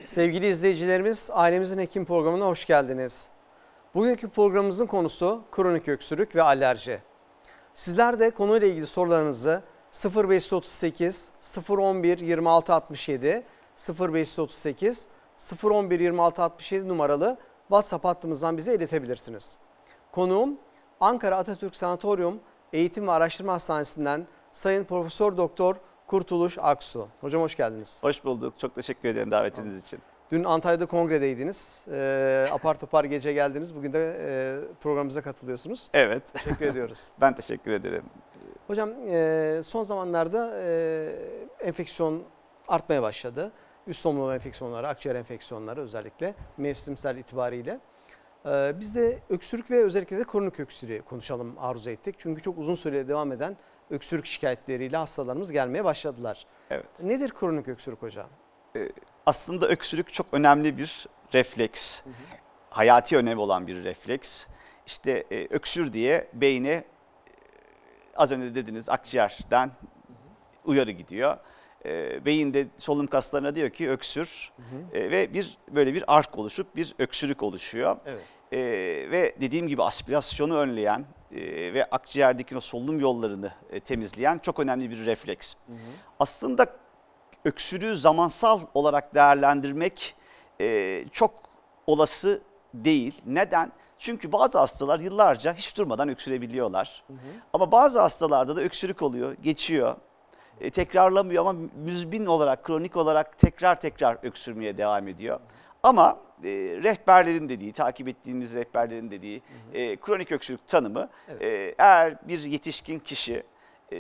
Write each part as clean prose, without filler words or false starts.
Sevgili izleyicilerimiz, Ailemizin Hekim programına hoş geldiniz. Bugünkü programımızın konusu kronik öksürük ve alerji. Sizler de konuyla ilgili sorularınızı 0538 011 26 67 0538 011 26 67 numaralı WhatsApp hattımızdan bize iletebilirsiniz. Konuğum Ankara Atatürk Sanatoryum Eğitim ve Araştırma Hastanesi'nden Sayın Profesör Doktor Kurtuluş Aksu. Hocam hoş geldiniz. Hoş bulduk. Çok teşekkür ederim davetiniz için. Dün Antalya'da kongredeydiniz. Apar topar gece geldiniz. Bugün de programımıza katılıyorsunuz. Evet. Teşekkür ediyoruz. Ben teşekkür ederim. Hocam son zamanlarda enfeksiyon artmaya başladı. Üst solunum enfeksiyonları, akciğer enfeksiyonları özellikle mevsimsel itibariyle. Biz de öksürük ve özellikle de kronik öksürüğü konuşalım arzu ettik. Çünkü çok uzun süre devam eden öksürük şikayetleriyle hastalarımız gelmeye başladılar. Evet. Nedir kronik öksürük hocam? Aslında öksürük çok önemli bir refleks. Hayati önemi olan bir refleks. İşte öksür diye beyne az önce dediniz akciğerden uyarı gidiyor. Beyinde solunum kaslarına diyor ki öksür ve böyle bir ark oluşup bir öksürük oluşuyor. Evet. Ve dediğim gibi aspirasyonu önleyen ve akciğerdeki o solunum yollarını temizleyen çok önemli bir refleks. Aslında öksürüğü zamansal olarak değerlendirmek çok olası değil. Neden? Çünkü bazı hastalar yıllarca hiç durmadan öksürebiliyorlar. Ama bazı hastalarda da öksürük oluyor, geçiyor. Tekrarlamıyor ama müzmin olarak, kronik olarak tekrar öksürmeye devam ediyor. Ama rehberlerin dediği, takip ettiğimiz rehberlerin dediği kronik öksürük tanımı, eğer bir yetişkin kişi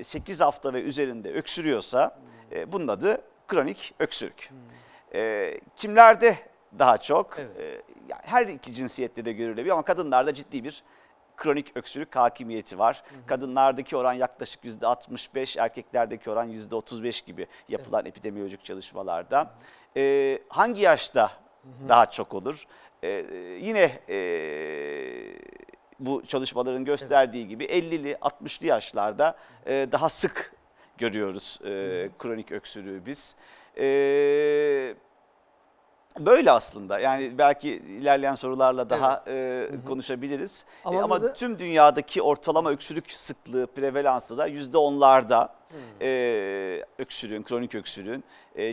8 hafta ve üzerinde öksürüyorsa bunun adı kronik öksürük. Kimlerde daha çok? Yani her iki cinsiyette de görülebiliyor ama kadınlarda ciddi bir kronik öksürük hakimiyeti var. Kadınlardaki oran yaklaşık %65, erkeklerdeki oran %35 gibi yapılan epidemiyolojik çalışmalarda. Hangi yaşta daha çok olur? Yine bu çalışmaların gösterdiği gibi 50'li 60'lı yaşlarda daha sık görüyoruz kronik öksürüğü biz. Böyle aslında yani belki ilerleyen sorularla daha konuşabiliriz. Ama tüm dünyadaki ortalama öksürük sıklığı, prevalansı da %10'larda öksürüğün, kronik öksürüğün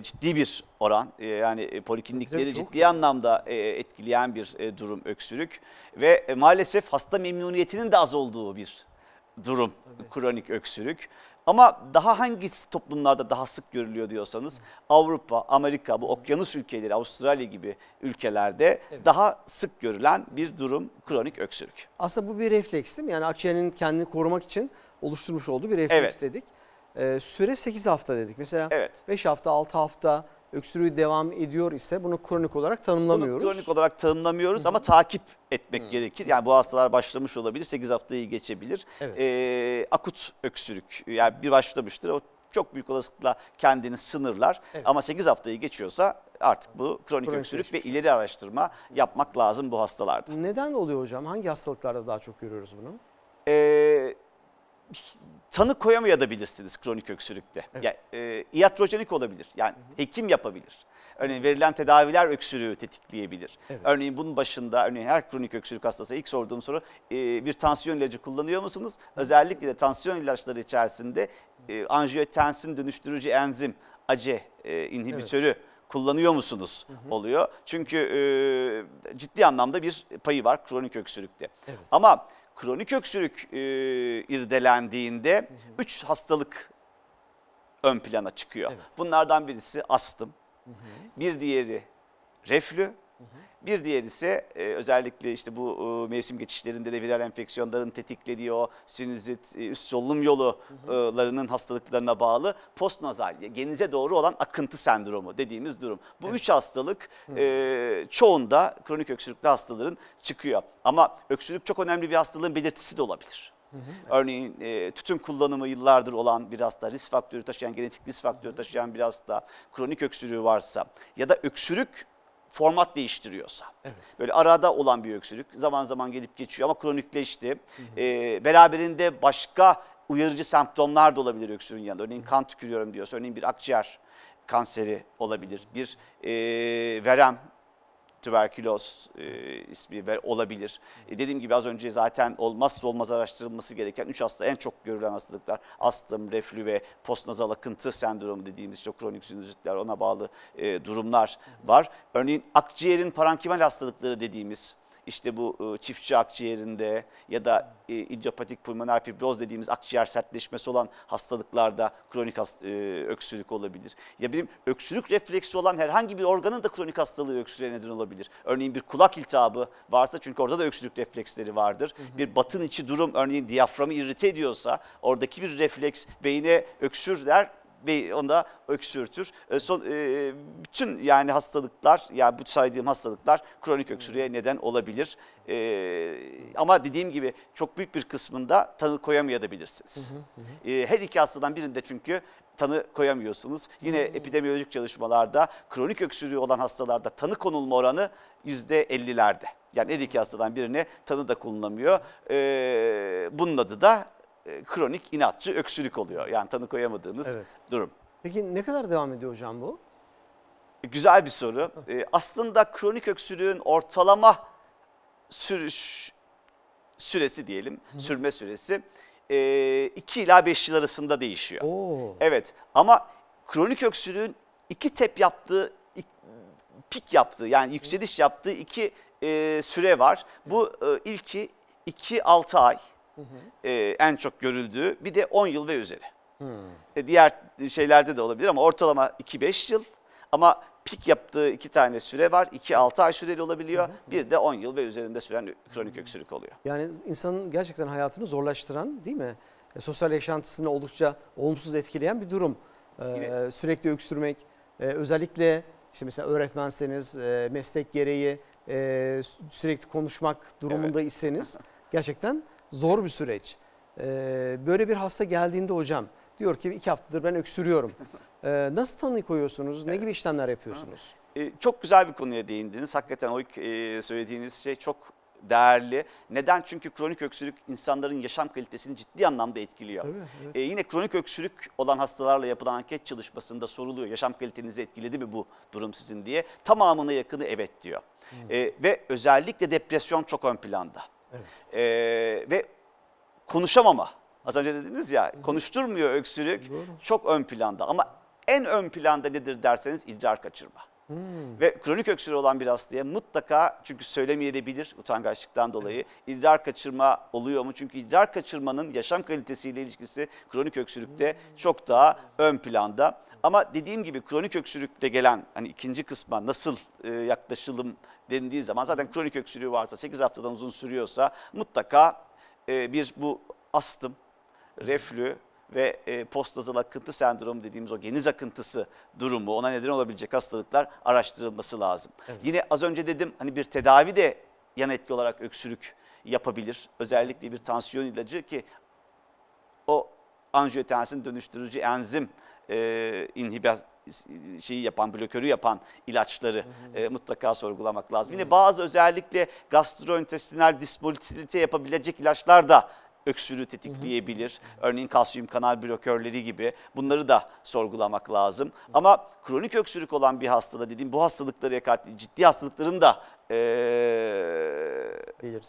ciddi bir oran. Yani poliklinikleri ciddi anlamda etkileyen bir durum öksürük. Ve maalesef hasta memnuniyetinin de az olduğu bir durum kronik öksürük. Ama daha hangi toplumlarda daha sık görülüyor diyorsanız Avrupa, Amerika, bu okyanus ülkeleri, Avustralya gibi ülkelerde daha sık görülen bir durum kronik öksürük. Aslında bu bir refleks değil mi? Yani akciğerin kendini korumak için oluşturmuş olduğu bir refleks dedik. Süre 8 hafta dedik. Mesela 5 hafta, 6 hafta öksürüğü devam ediyor ise bunu kronik olarak tanımlamıyoruz. Bunu kronik olarak tanımlamıyoruz ama takip etmek gerekir. Yani bu hastalar başlamış olabilir, 8 haftayı geçebilir. Akut öksürük yani bir başlamıştır. O çok büyük olasılıkla kendini sınırlar. Ama 8 haftayı geçiyorsa artık bu kronik öksürük ve ileri araştırma yapmak lazım bu hastalarda. Neden oluyor hocam? Hangi hastalıklarda daha çok görüyoruz bunu? Tanı koyamayabilirsiniz kronik öksürükte. Yani, iatrojenik olabilir. Yani hekim yapabilir. Örneğin verilen tedaviler öksürüğü tetikleyebilir. Örneğin bunun başında, örneğin her kronik öksürük hastası ilk sorduğum soru bir tansiyon ilacı kullanıyor musunuz? Özellikle de tansiyon ilaçları içerisinde anjiyotensin dönüştürücü enzim ACE inhibitörü kullanıyor musunuz oluyor. Çünkü ciddi anlamda bir payı var kronik öksürükte. Ama kronik öksürük irdelendiğinde 3 hastalık ön plana çıkıyor. Bunlardan birisi astım, bir diğeri reflü, bir diğeri ise özellikle işte bu mevsim geçişlerinde de viral enfeksiyonların tetiklediği o sinüzit, üst solunum yollarının hastalıklarına bağlı postnazal, genize doğru olan akıntı sendromu dediğimiz durum. Bu 3 hastalık çoğunda kronik öksürüklü hastaların çıkıyor. Ama öksürük çok önemli bir hastalığın belirtisi de olabilir. Örneğin tütün kullanımı yıllardır olan bir hasta, risk faktörü taşıyan, genetik risk faktörü taşıyan bir hasta, kronik öksürüğü varsa ya da öksürük format değiştiriyorsa, böyle arada olan bir öksürük zaman zaman gelip geçiyor ama kronikleşti. Beraberinde başka uyarıcı semptomlar da olabilir öksürüğün yanında. Örneğin kan tükürüyorum diyorsa, örneğin bir akciğer kanseri olabilir. Bir verem, tüberküloz ismi olabilir. Dediğim gibi az önce zaten olmazsa olmaz araştırılması gereken 3 hasta, en çok görülen hastalıklar astım, reflü ve postnazal akıntı sendromu dediğimiz işte kronik sinüzitler, ona bağlı durumlar var. Örneğin akciğerin parenkimal hastalıkları dediğimiz, İşte bu çiftçi akciğerinde ya da idiopatik pulmoner fibroz dediğimiz akciğer sertleşmesi olan hastalıklarda kronik öksürük olabilir. Ya benim öksürük refleksi olan herhangi bir organın da kronik hastalığı öksürüğe neden olabilir. Örneğin bir kulak iltihabı varsa, çünkü orada da öksürük refleksleri vardır. Bir batın içi durum, örneğin diyaframı irrite ediyorsa oradaki bir refleks beyine öksür der. Onda öksürtür. Bütün yani hastalıklar, yani bu saydığım hastalıklar kronik öksürüğe neden olabilir. Ama dediğim gibi çok büyük bir kısmında tanı koyamayabilirsiniz. Her iki hastadan birinde çünkü tanı koyamıyorsunuz. Yine epidemiyolojik çalışmalarda kronik öksürüğü olan hastalarda tanı konulma oranı %50'lerde. Yani her iki hastadan birine tanı da konulamıyor. Bunun adı da kronik inatçı öksürük oluyor. Yani tanı koyamadığınız durum. Peki ne kadar devam ediyor hocam bu? Güzel bir soru. Aslında kronik öksürüğün ortalama süresi diyelim, sürme süresi 2 ila 5 yıl arasında değişiyor. Evet, ama kronik öksürüğün 2 tep yaptığı, pik yaptığı, yani yükseliş yaptığı 2 süre var. Bu ilki 2-6 ay. En çok görüldüğü, bir de 10 yıl ve üzeri. Diğer şeylerde de olabilir ama ortalama 2-5 yıl, ama pik yaptığı 2 tane süre var. 2-6 ay süreli olabiliyor. Bir de 10 yıl ve üzerinde süren kronik öksürük oluyor. Yani insanın gerçekten hayatını zorlaştıran, değil mi? Sosyal yaşantısını oldukça olumsuz etkileyen bir durum. Sürekli öksürmek, özellikle işte mesela öğretmenseniz, meslek gereği sürekli konuşmak durumunda iseniz gerçekten zor bir süreç. Böyle bir hasta geldiğinde hocam diyor ki 2 haftadır ben öksürüyorum. Nasıl tanı koyuyorsunuz? Ne gibi işlemler yapıyorsunuz? Çok güzel bir konuya değindiniz. Hakikaten o söylediğiniz şey çok değerli. Neden? Çünkü kronik öksürük insanların yaşam kalitesini ciddi anlamda etkiliyor. Tabii, evet. Yine kronik öksürük olan hastalarla yapılan anket çalışmasında soruluyor. Yaşam kalitenizi etkiledi mi bu durum sizin diye. Tamamına yakını evet diyor. Ve özellikle depresyon çok ön planda. Evet. Ve konuşamama. Az önce dediniz ya, konuşturmuyor öksürük. Doğru. Çok ön planda, ama en ön planda nedir derseniz idrar kaçırma. Ve kronik öksürüğü olan bir hastaya mutlaka, çünkü söylemeyebilir utangaçlıktan dolayı, idrar kaçırma oluyor mu? Çünkü idrar kaçırmanın yaşam kalitesiyle ilişkisi kronik öksürükte çok daha ön planda. Ama dediğim gibi kronik öksürükle gelen hani ikinci kısma nasıl yaklaşalım dendiği zaman, zaten kronik öksürüğü varsa, 8 haftadan uzun sürüyorsa mutlaka bir bu astım, reflü ve postnazal akıntı sendromu dediğimiz o geniz akıntısı durumu, ona neden olabilecek hastalıklar araştırılması lazım. Evet. Yine az önce dedim, hani bir tedavi de yan etki olarak öksürük yapabilir. Özellikle bir tansiyon ilacı, ki o anjiyotensin dönüştürücü enzim blokörü yapan ilaçları mutlaka sorgulamak lazım. Yine bazı özellikle gastrointestinal dismotilite yapabilecek ilaçlar da öksürüğü tetikleyebilir. Örneğin kalsiyum kanal blokörleri gibi, bunları da sorgulamak lazım. Ama kronik öksürük olan bir hastada, dediğim bu hastalıkları yakarttığı ciddi hastalıkların da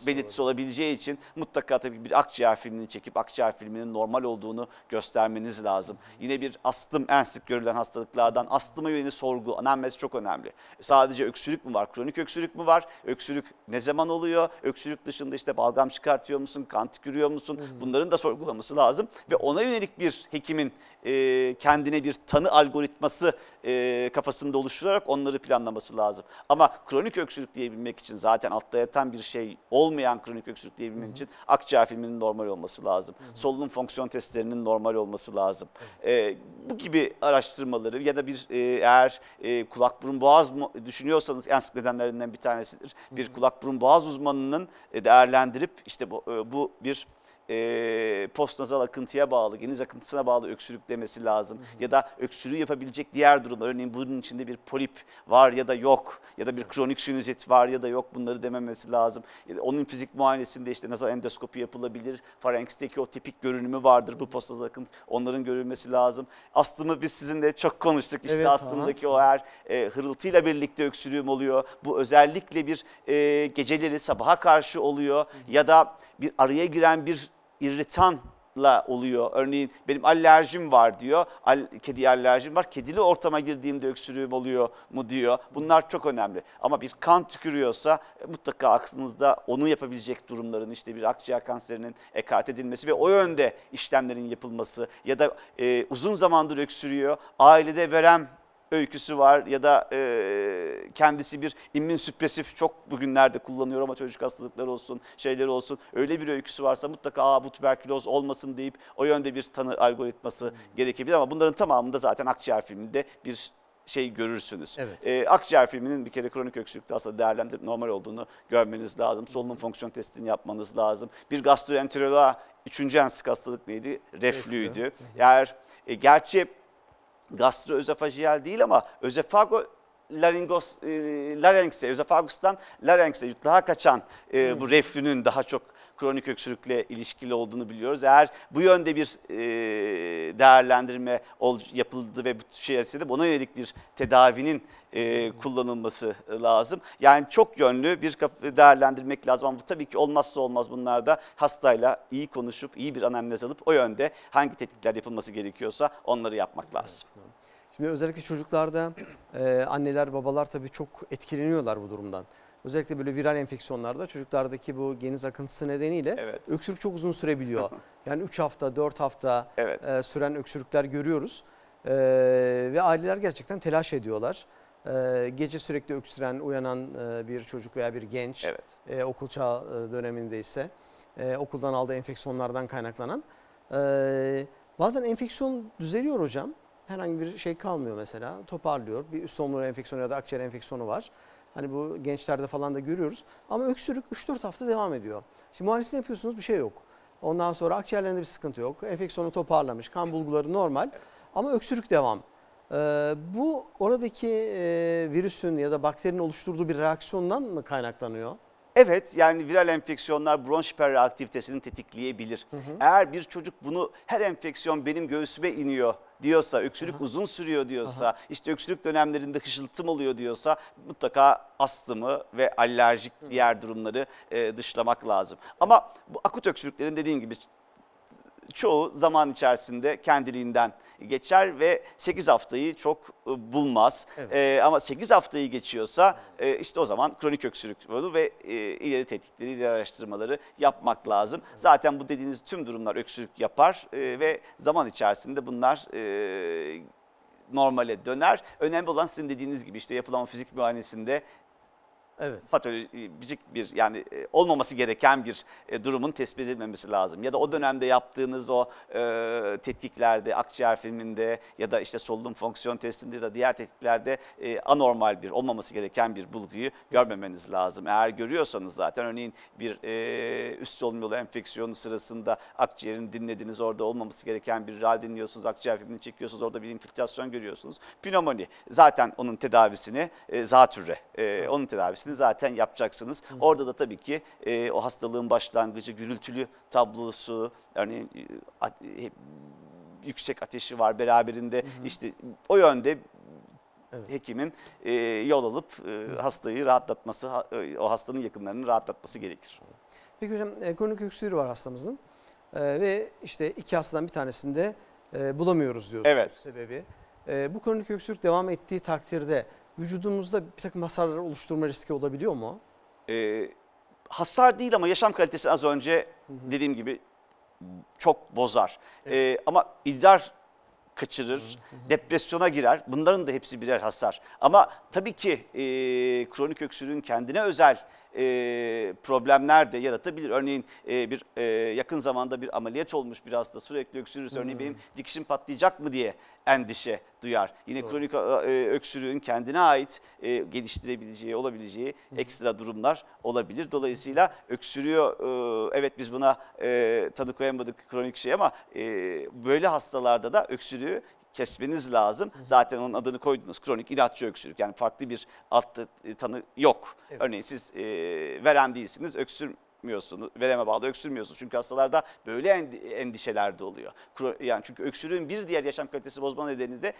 belirtisi olabileceği için mutlaka tabii bir akciğer filmini çekip akciğer filminin normal olduğunu göstermeniz lazım. Yine bir astım en sık görülen hastalıklardan, astıma yönelik sorgu, anamnez çok önemli. Sadece öksürük mü var, kronik öksürük mü var, öksürük ne zaman oluyor, öksürük dışında işte balgam çıkartıyor musun, kan tükürüyor musun, bunların da sorgulaması lazım. Ve ona yönelik bir hekimin kendine bir tanı algoritması kafasında oluşturarak onları planlaması lazım. Ama kronik öksürük diyebilmek için, zaten altta yatan bir şey olmayan kronik öksürük diyebilmek için akciğer filminin normal olması lazım. Solunum fonksiyon testlerinin normal olması lazım. Bu gibi araştırmaları ya da bir eğer kulak burun boğaz düşünüyorsanız, en sık nedenlerinden bir tanesidir. Bir kulak burun boğaz uzmanının değerlendirip işte bu bir postnazal akıntıya bağlı, geniz akıntısına bağlı öksürük demesi lazım. Ya da öksürüğü yapabilecek diğer durumlar, örneğin bunun içinde bir polip var ya da yok, ya da bir kronik sinüzit var ya da yok, bunları dememesi lazım. Onun fizik muayenesinde işte nazal endoskopi yapılabilir, farenksteki o tipik görünümü vardır bu postnazal akıntı, onların görülmesi lazım. Astımı biz sizinle çok konuştuk, işte Evet, astımdaki o eğer hırıltıyla birlikte öksürüğüm oluyor, bu özellikle bir geceleri sabaha karşı oluyor ya da bir araya giren bir irritanla oluyor. Örneğin benim alerjim var diyor. Kediye alerjim var. Kedili ortama girdiğimde öksürüğüm oluyor mu diyor. Bunlar çok önemli. Ama bir kan tükürüyorsa mutlaka aklınızda onu yapabilecek durumların, işte bir akciğer kanserinin ekart edilmesi ve o yönde işlemlerin yapılması ya da uzun zamandır öksürüyor. Ailede verem öyküsü var ya da kendisi bir immünsüpresif, çok bugünlerde kullanıyor ama çocuk hastalıkları olsun, şeyleri olsun, öyle bir öyküsü varsa mutlaka bu tüberküloz olmasın deyip o yönde bir tanı algoritması gerekebilir. Ama bunların tamamında zaten akciğer filminde bir şey görürsünüz. Evet. Akciğer filminin bir kere kronik öksürükte aslında değerlendirip normal olduğunu görmeniz lazım. Solunum fonksiyon testini yapmanız lazım. Bir gastroenteroloğa 3. en sık hastalık neydi? Reflüydü. Eğer gerçi gastroözofajiyel değil ama özofagustan larenkse yutlağa kaçan bu reflünün daha çok kronik öksürükle ilişkili olduğunu biliyoruz. Eğer bu yönde bir değerlendirme yapıldı ve bu şeyde buna yönelik bir tedavinin kullanılması lazım. Yani çok yönlü bir değerlendirmek lazım ama bu tabii ki olmazsa olmaz, bunlarda hastayla iyi konuşup iyi bir anamnez alıp o yönde hangi tetkikler yapılması gerekiyorsa onları yapmak lazım. Şimdi özellikle çocuklarda anneler, babalar tabii çok etkileniyorlar bu durumdan. Özellikle böyle viral enfeksiyonlarda çocuklardaki bu geniz akıntısı nedeniyle öksürük çok uzun sürebiliyor. Yani 3 hafta, 4 hafta süren öksürükler görüyoruz. Ve aileler gerçekten telaş ediyorlar. Gece sürekli öksüren, uyanan bir çocuk veya bir genç, okul çağı dönemindeyse okuldan aldığı enfeksiyonlardan kaynaklanan. Bazen enfeksiyon düzeliyor hocam. Herhangi bir şey kalmıyor mesela, toparlıyor. Bir üst solunum enfeksiyonu ya da akciğer enfeksiyonu var. Hani bu gençlerde falan da görüyoruz. Ama öksürük 3-4 hafta devam ediyor. Şimdi muayenesini yapıyorsunuz, bir şey yok. Ondan sonra akciğerlerinde bir sıkıntı yok. Enfeksiyonu toparlamış, kan bulguları normal. Ama öksürük devam. Bu oradaki virüsün ya da bakterinin oluşturduğu bir reaksiyondan mı kaynaklanıyor? Evet, yani viral enfeksiyonlar bronş hiperaktivitesini tetikleyebilir. Eğer bir çocuk bunu her enfeksiyon benim göğsüme iniyor diyorsa, öksürük uzun sürüyor diyorsa, işte öksürük dönemlerinde hışıltım oluyor diyorsa mutlaka astımı ve alerjik diğer durumları dışlamak lazım. Ama bu akut öksürüklerin dediğim gibi çoğu zaman içerisinde kendiliğinden geçer ve 8 haftayı çok bulmaz. Ama 8 haftayı geçiyorsa işte o zaman kronik öksürük olur ve ileri tetkikleri, ileri araştırmaları yapmak lazım. Zaten bu dediğiniz tüm durumlar öksürük yapar ve zaman içerisinde bunlar normale döner. Önemli olan sizin dediğiniz gibi işte yapılan fizik muayenesinde patolojik bir, yani olmaması gereken bir durumun tespit edilmemesi lazım. Ya da o dönemde yaptığınız o tetkiklerde, akciğer filminde ya da işte solunum fonksiyon testinde ya da diğer tetkiklerde anormal bir, olmaması gereken bir bulguyu görmemeniz lazım. Eğer görüyorsanız zaten örneğin bir üst solunum yolu enfeksiyonu sırasında akciğerini dinlediniz, orada olmaması gereken bir RAL dinliyorsunuz, akciğer filmini çekiyorsunuz, orada bir infiltrasyon görüyorsunuz. Pnömoni zaten onun tedavisini, zatürre onun tedavisini zaten yapacaksınız. Orada da tabii ki o hastalığın başlangıcı, gürültülü tablosu, örneğin yüksek ateşi var beraberinde, işte o yönde hekimin yol alıp hastayı rahatlatması, o hastanın yakınlarını rahatlatması gerekir. Peki hocam, kronik öksürüğü var hastamızın ve işte 2 hastadan bir tanesinde bulamıyoruz diyorsunuz sebebi. Bu kronik öksürük devam ettiği takdirde vücudumuzda bir takım hasarlar oluşturma riski olabiliyor mu? Hasar değil ama yaşam kalitesi az önce dediğim gibi çok bozar. Ama idrar kaçırır, depresyona girer. Bunların da hepsi birer hasar. Ama tabii ki kronik öksürüğün kendine özel problemler de yaratabilir. Örneğin yakın zamanda bir ameliyat olmuş bir hasta sürekli öksürürse, örneğin benim dikişim patlayacak mı diye endişe duyar. Yine kronik öksürüğün kendine ait geliştirebileceği, olabileceği ekstra durumlar olabilir. Dolayısıyla öksürüyor, evet biz buna tanı koyamadık kronik şey ama böyle hastalarda da öksürüğü kesmeniz lazım. Zaten onun adını koydunuz, kronik inatçı öksürük. Yani farklı bir alt tanı yok. Evet. Örneğin siz verem değilsiniz, öksürmüyorsunuz, vereme bağlı öksürmüyorsunuz. Çünkü hastalarda böyle endişeler de oluyor. Yani çünkü öksürüğün bir diğer yaşam kalitesi bozma nedeni de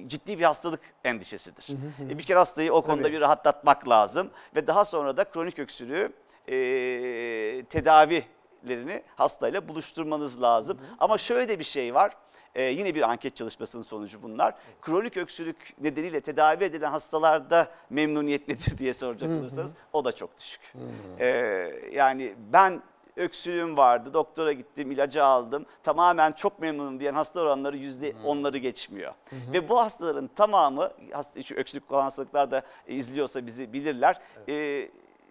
ciddi bir hastalık endişesidir. Bir kere hastayı o konuda bir rahatlatmak lazım ve daha sonra da kronik öksürüğü tedavilerini hastayla buluşturmanız lazım. Ama şöyle de bir şey var. Yine bir anket çalışmasının sonucu bunlar. Kronik öksürük nedeniyle tedavi edilen hastalarda memnuniyet nedir diye soracak olursanız o da çok düşük. Yani ben öksürüğüm vardı, doktora gittim, ilacı aldım, tamamen çok memnunum diyen hasta oranları %10'ları geçmiyor. Ve bu hastaların tamamı, öksürük olan hastalıklar da izliyorsa bizi bilirler,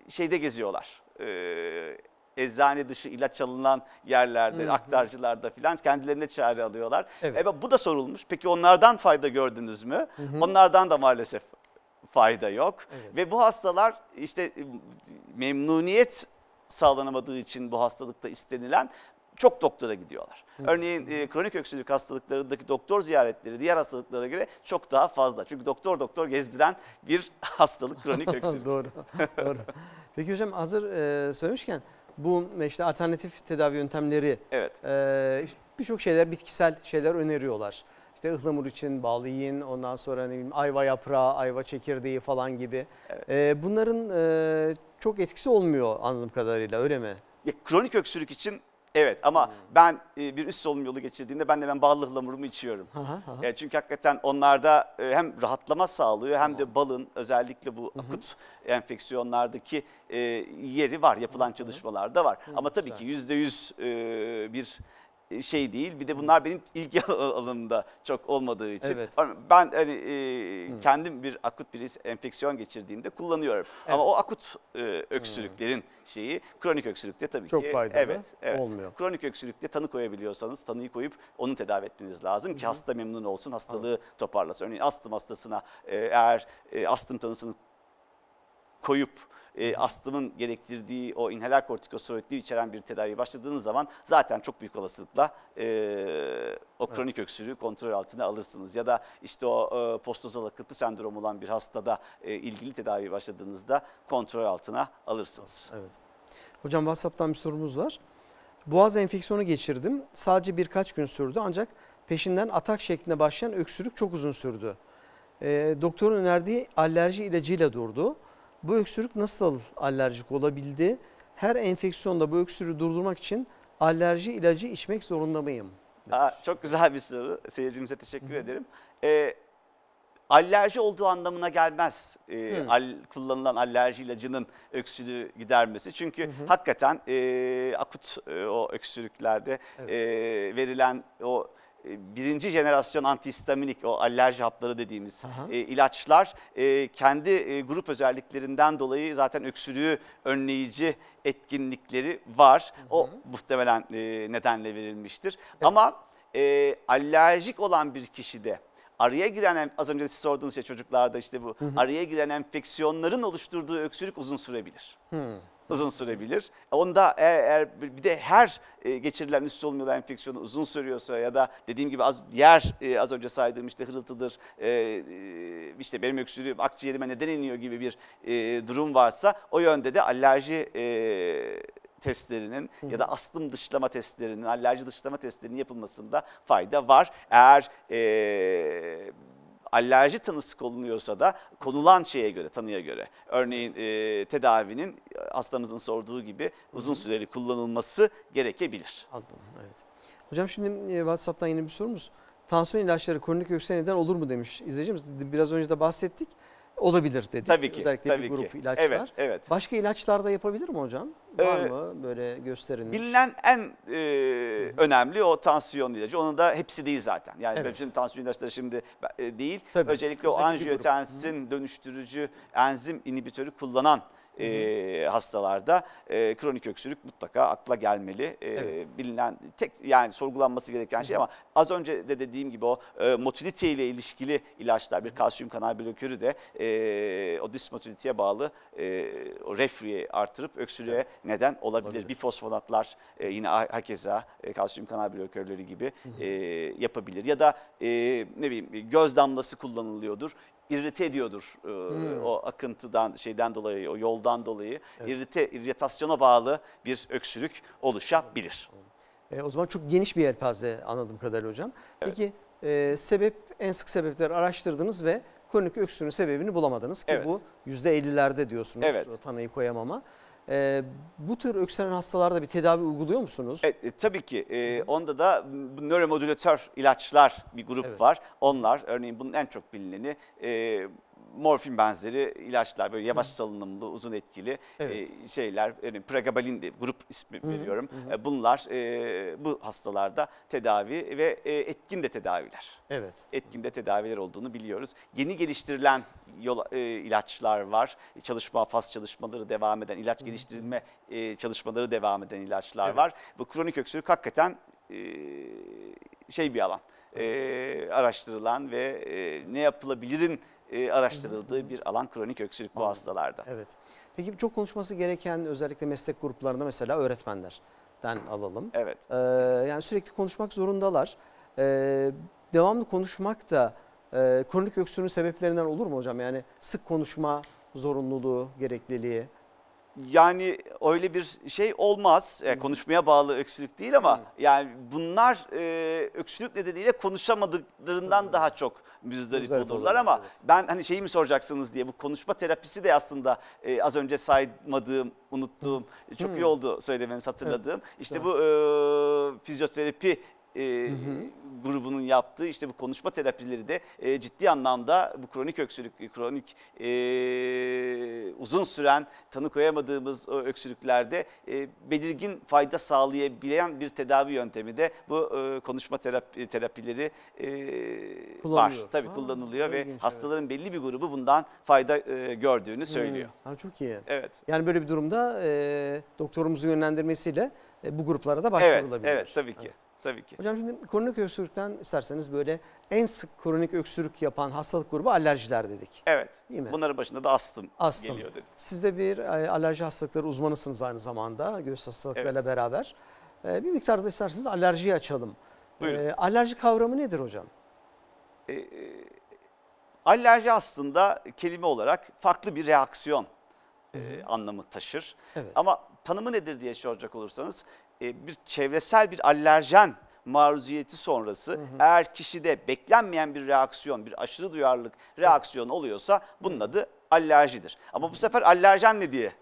şeyde geziyorlar. Eczane dışı ilaç alınan yerlerde, aktarcılarda filan kendilerine çare alıyorlar. Evet. Bu da sorulmuş. Peki onlardan fayda gördünüz mü? Onlardan da maalesef fayda yok. Evet. Ve bu hastalar işte memnuniyet sağlanamadığı için bu hastalıkta istenilen çok doktora gidiyorlar. Örneğin kronik öksürük hastalıklarındaki doktor ziyaretleri diğer hastalıklara göre çok daha fazla. Çünkü doktor gezdiren bir hastalık kronik öksürük. Doğru. Peki hocam hazır söylemişken bu işte alternatif tedavi yöntemleri, evet. İşte birçok şeyler, bitkisel şeyler öneriyorlar. İşte ıhlamur için bal yiyin, ondan sonra ne bileyim ayva yaprağı, ayva çekirdeği falan gibi. Evet. Bunların çok etkisi olmuyor anladığım kadarıyla, öyle mi? Kronik öksürük için evet, ama ben bir üst solunum yolu geçirdiğimde ben de ballı ıhlamurumu içiyorum. Çünkü hakikaten onlarda hem rahatlama sağlıyor hem de balın özellikle bu akut enfeksiyonlardaki yeri var, yapılan çalışmalarda var. Ama tabii ki %100 bir şey değil. Bir de bunlar benim ilgi alanımda çok olmadığı için. Evet. Ben kendim bir akut bir enfeksiyon geçirdiğimde kullanıyorum. Evet. Ama o akut öksürüklerin şeyi, kronik öksürükte tabii çok ki faydalı olmuyor. Kronik öksürükte tanı koyabiliyorsanız tanıyı koyup onu tedavi etmeniz lazım ki hasta memnun olsun, hastalığı toparlasın. Örneğin astım hastasına eğer astım tanısını koyup astımın gerektirdiği o inhaler kortikosteroidleri içeren bir tedavi başladığınız zaman zaten çok büyük olasılıkla o kronik öksürüğü kontrol altına alırsınız. Ya da işte o postnozal akıntı sendromu olan bir hastada ilgili tedavi başladığınızda kontrol altına alırsınız. Evet. Hocam WhatsApp'tan bir sorumuz var. Boğaz enfeksiyonu geçirdim. Sadece birkaç gün sürdü ancak peşinden atak şeklinde başlayan öksürük çok uzun sürdü. Doktorun önerdiği alerji ilacıyla durdu. Bu öksürük nasıl alerjik olabildi? Her enfeksiyonda bu öksürüğü durdurmak için alerji ilacı içmek zorunda mıyım? Çok güzel bir soru. Seyircimize teşekkür ederim. Alerji olduğu anlamına gelmez kullanılan alerji ilacının öksürüğü gidermesi. Çünkü hakikaten akut o öksürüklerde verilen o birinci jenerasyon antihistaminik, o alerji hapları dediğimiz ilaçlar kendi grup özelliklerinden dolayı zaten öksürüğü önleyici etkinlikleri var. O muhtemelen nedenle verilmiştir. Evet. Ama alerjik olan bir kişide araya giren, az önce siz sorduğunuz şey çocuklarda işte bu araya giren enfeksiyonların oluşturduğu öksürük uzun sürebilir. Uzun sürebilir. Onda eğer bir de her geçirilen üst solunum yolu enfeksiyonu uzun sürüyorsa ya da dediğim gibi az önce saydığım işte hırıltıdır, işte benim öksürüğüm akciğerime neden iniyor gibi bir durum varsa o yönde de alerji testlerinin ya da astım dışlama testlerinin, alerji dışlama testlerinin yapılmasında fayda var. Eğer alerji tanısı konuluyorsa da konulan şeye göre, tanıya göre. Örneğin tedavinin hastamızın sorduğu gibi uzun süreli kullanılması gerekebilir. Anladım, evet. Hocam şimdi WhatsApp'tan yine bir sorumuz. Tansiyon ilaçları kronik öksürüğe neden olur mu demiş izleyicimiz. Biraz önce de bahsettik. Olabilir dedik. Tabii ki. Özellikle tabii bir grup ki. ilaçlar. Evet, evet. Başka ilaçlar da yapabilir mi hocam? Var mı böyle gösterilmiş? Bilinen en önemli o tansiyon ilacı. Onun da hepsi değil zaten. Yani bütün tansiyon ilaçları şimdi değil. Tabii. Özellikle o anjiyotensin dönüştürücü enzim inhibitörü kullanan hastalarda kronik öksürük mutlaka akla gelmeli. Bilinen tek yani sorgulanması gereken şey, ama az önce de dediğim gibi o motilite ile ilişkili ilaçlar, bir kalsiyum kanal blokörü de o dismotiliteye bağlı o reflüyü artırıp öksürüğe neden olabilir. Bifosfonatlar yine hakeza kalsiyum kanal blokörleri gibi yapabilir. Ya da ne bileyim göz damlası kullanılıyordur. İrrite ediyordur o akıntıdan dolayı, o yoldan dolayı irritasyona bağlı bir öksürük oluşabilir. O zaman çok geniş bir yelpaze anladığım kadarıyla hocam. Peki en sık sebepleri araştırdınız ve kronik öksürüğün sebebini bulamadınız ki bu %50'lerde diyorsunuz tanıyı koyamama. Bu tür öksüren hastalarda bir tedavi uyguluyor musunuz? Tabii ki. Onda da nöromodülatör ilaçlar bir grup var. Onlar örneğin bunun en çok bilineni morfin benzeri ilaçlar, böyle yavaş salınımlı, uzun etkili şeyler. Yani pregabalin diye grup ismi veriyorum. Bunlar bu hastalarda tedavi ve etkin de tedaviler. Etkin de tedaviler olduğunu biliyoruz. Yeni geliştirilen ilaçlar var. Faz çalışmaları devam eden, ilaç geliştirme çalışmaları devam eden ilaçlar var. Bu kronik öksürük hakikaten bir alan. Araştırılan ve ne yapılabilirin araştırıldığı bir alan kronik öksürük bu hastalarda. Peki çok konuşması gereken özellikle meslek gruplarında mesela öğretmenlerden alalım. Yani sürekli konuşmak zorundalar. Devamlı konuşmak da kronik öksürüğün sebeplerinden olur mu hocam? Yani sık konuşma zorunluluğu, gerekliliği. Yani öyle bir şey olmaz. Konuşmaya bağlı öksürük değil ama yani bunlar öksürük nedeniyle konuşamadıklarından daha çok müzdarip olurlar ama ben hani şeyi mi soracaksınız diye, bu konuşma terapisi de aslında az önce saymadığım, unuttuğum, çok iyi oldu söylemeniz, hatırladığım. İşte bu fizyoterapi grubunun yaptığı işte bu konuşma terapileri de ciddi anlamda bu kronik öksürük, uzun süren tanı koyamadığımız o öksürüklerde belirgin fayda sağlayabilen bir tedavi yöntemi de bu konuşma terapileri var. Tabii kullanılıyor ve hastaların belli bir grubu bundan fayda gördüğünü söylüyor. Çok iyi. Yani böyle bir durumda doktorumuzun yönlendirmesiyle bu gruplara da başvurulabilir. Evet, tabii ki. Tabii ki. Hocam şimdi kronik öksürükten isterseniz böyle en sık kronik öksürük yapan hastalık grubu alerjiler dedik. Değil mi? Bunların başında da astım geliyor dedik. Siz de bir alerji hastalıkları uzmanısınız aynı zamanda, göğüs hastalıklarıyla beraber. Bir miktar da isterseniz alerjiyi açalım. Alerji kavramı nedir hocam? Alerji aslında kelime olarak farklı bir reaksiyon anlamı taşır. Ama tanımı nedir diye soracak olursanız, bir çevresel bir alerjen maruziyeti sonrası eğer kişide beklenmeyen bir reaksiyon, bir aşırı duyarlılık reaksiyonu oluyorsa bunun adı alerjidir. Ama bu sefer alerjen ne diye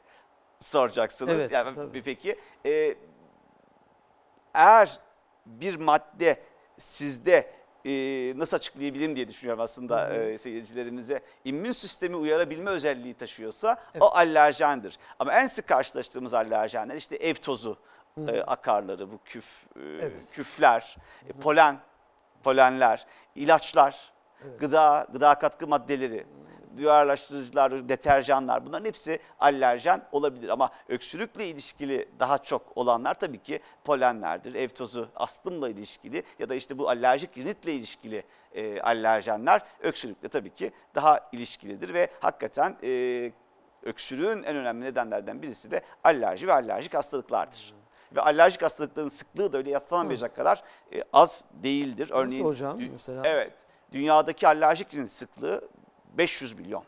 soracaksınız. Peki eğer bir madde sizde nasıl açıklayabilirim diye düşünüyorum aslında seyircilerimize. İmmün sistemi uyarabilme özelliği taşıyorsa o alerjendir. Ama en sık karşılaştığımız alerjenler işte ev tozu akarları, bu küfler, polenler, ilaçlar, gıda katkı maddeleri, duyarlaştırıcılar, deterjanlar, bunların hepsi alerjen olabilir. Ama öksürükle ilişkili daha çok olanlar tabii ki polenlerdir. Ev tozu astımla ilişkili ya da işte bu alerjik rinitle ilişkili alerjenler öksürükle tabii ki daha ilişkilidir ve hakikaten öksürüğün en önemli nedenlerden birisi de alerji ve alerjik hastalıklardır. Ve alerjik hastalıkların sıklığı da öyle yadsanamayacak kadar az değildir. Örneğin, nasıl hocam mesela? Dünyadaki alerjik rinit sıklığı 500 milyon.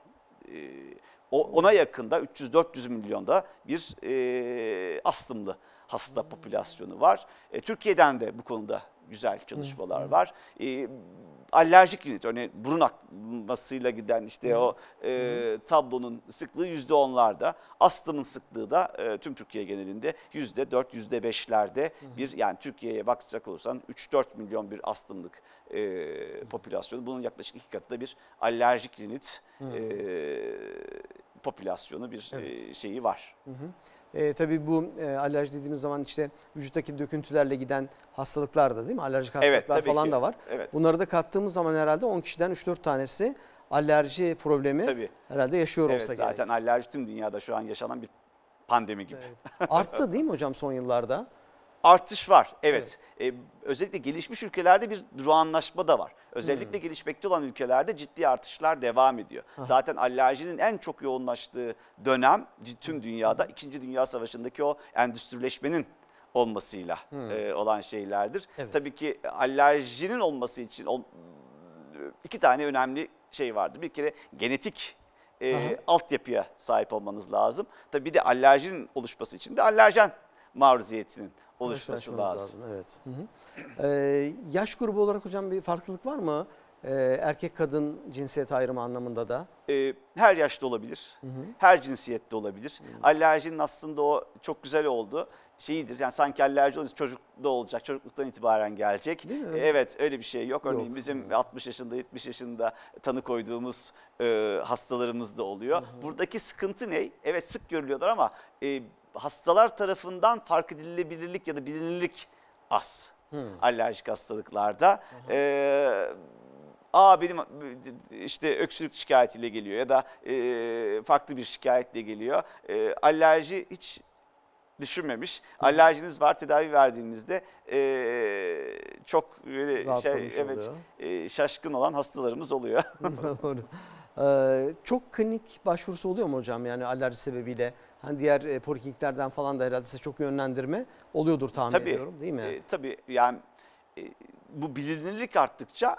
Ona yakında 300-400 milyonda bir astımlı hasta popülasyonu var. Türkiye'den de bu konuda güzel çalışmalar var. Alerjik rinit, örneğin burun akmasıyla giden işte o tablonun sıklığı %10'larda, astımın sıklığı da tüm Türkiye genelinde %4, %5'lerde bir, yani Türkiye'ye bakacak olursan 3-4 milyon bir astımlık popülasyonu. Bunun yaklaşık 2 katı da bir alerjik rinit popülasyonu bir şeyi var. Tabii bu alerji dediğimiz zaman işte vücuttaki döküntülerle giden hastalıklar da, değil mi? Alerjik hastalıklar falan da var. Bunları da kattığımız zaman herhalde 10 kişiden 3-4 tanesi alerji problemi Tabii. herhalde yaşıyor Evet, olsa zaten gerek. alerji tüm dünyada şu an yaşanan bir pandemi gibi. Evet. Arttı değil mi hocam son yıllarda? Artış var, evet. Özellikle gelişmiş ülkelerde bir durağanlaşma da var. Özellikle gelişmekte olan ülkelerde ciddi artışlar devam ediyor. Zaten alerjinin en çok yoğunlaştığı dönem tüm dünyada 2. Dünya Savaşı'ndaki o endüstrileşmenin olmasıyla olan şeylerdir. Evet. Tabii ki alerjinin olması için iki tane önemli şey vardır. Bir kere genetik altyapıya sahip olmanız lazım. Tabii bir de alerjinin oluşması için de alerjen maruziyetinin oluşması Karşılaşmamız lazım. Evet. Hı hı. Yaş grubu olarak hocam bir farklılık var mı? Erkek kadın cinsiyet ayrımı anlamında da. Her yaşta olabilir, her cinsiyette olabilir. Alerjinin aslında o çok güzel oldu. Şeyidir yani sanki alerji olursa çocukta olacak, çocukluktan itibaren gelecek. Değil mi? Evet öyle bir şey yok. Örneğin Yok. bizim 60 yaşında 70 yaşında tanı koyduğumuz hastalarımız da oluyor. Buradaki sıkıntı ne? Evet sık görülüyorlar ama hastalar tarafından fark edilebilirlik ya da bilinirlik az. Alerjik hastalıklarda. Benim işte öksürük şikayetiyle geliyor ya da farklı bir şikayetle geliyor. Alerji hiç düşünmemiş. Alerjiniz var, tedavi verdiğimizde çok böyle Rahatlamış şaşkın olan hastalarımız oluyor. Doğru. Çok klinik başvurusu oluyor mu hocam yani alerji sebebiyle? Hani diğer polikliniklerden falan da herhalde size çok yönlendirme oluyordur tahmin ediyorum değil mi? Tabii yani bu bilinirlik arttıkça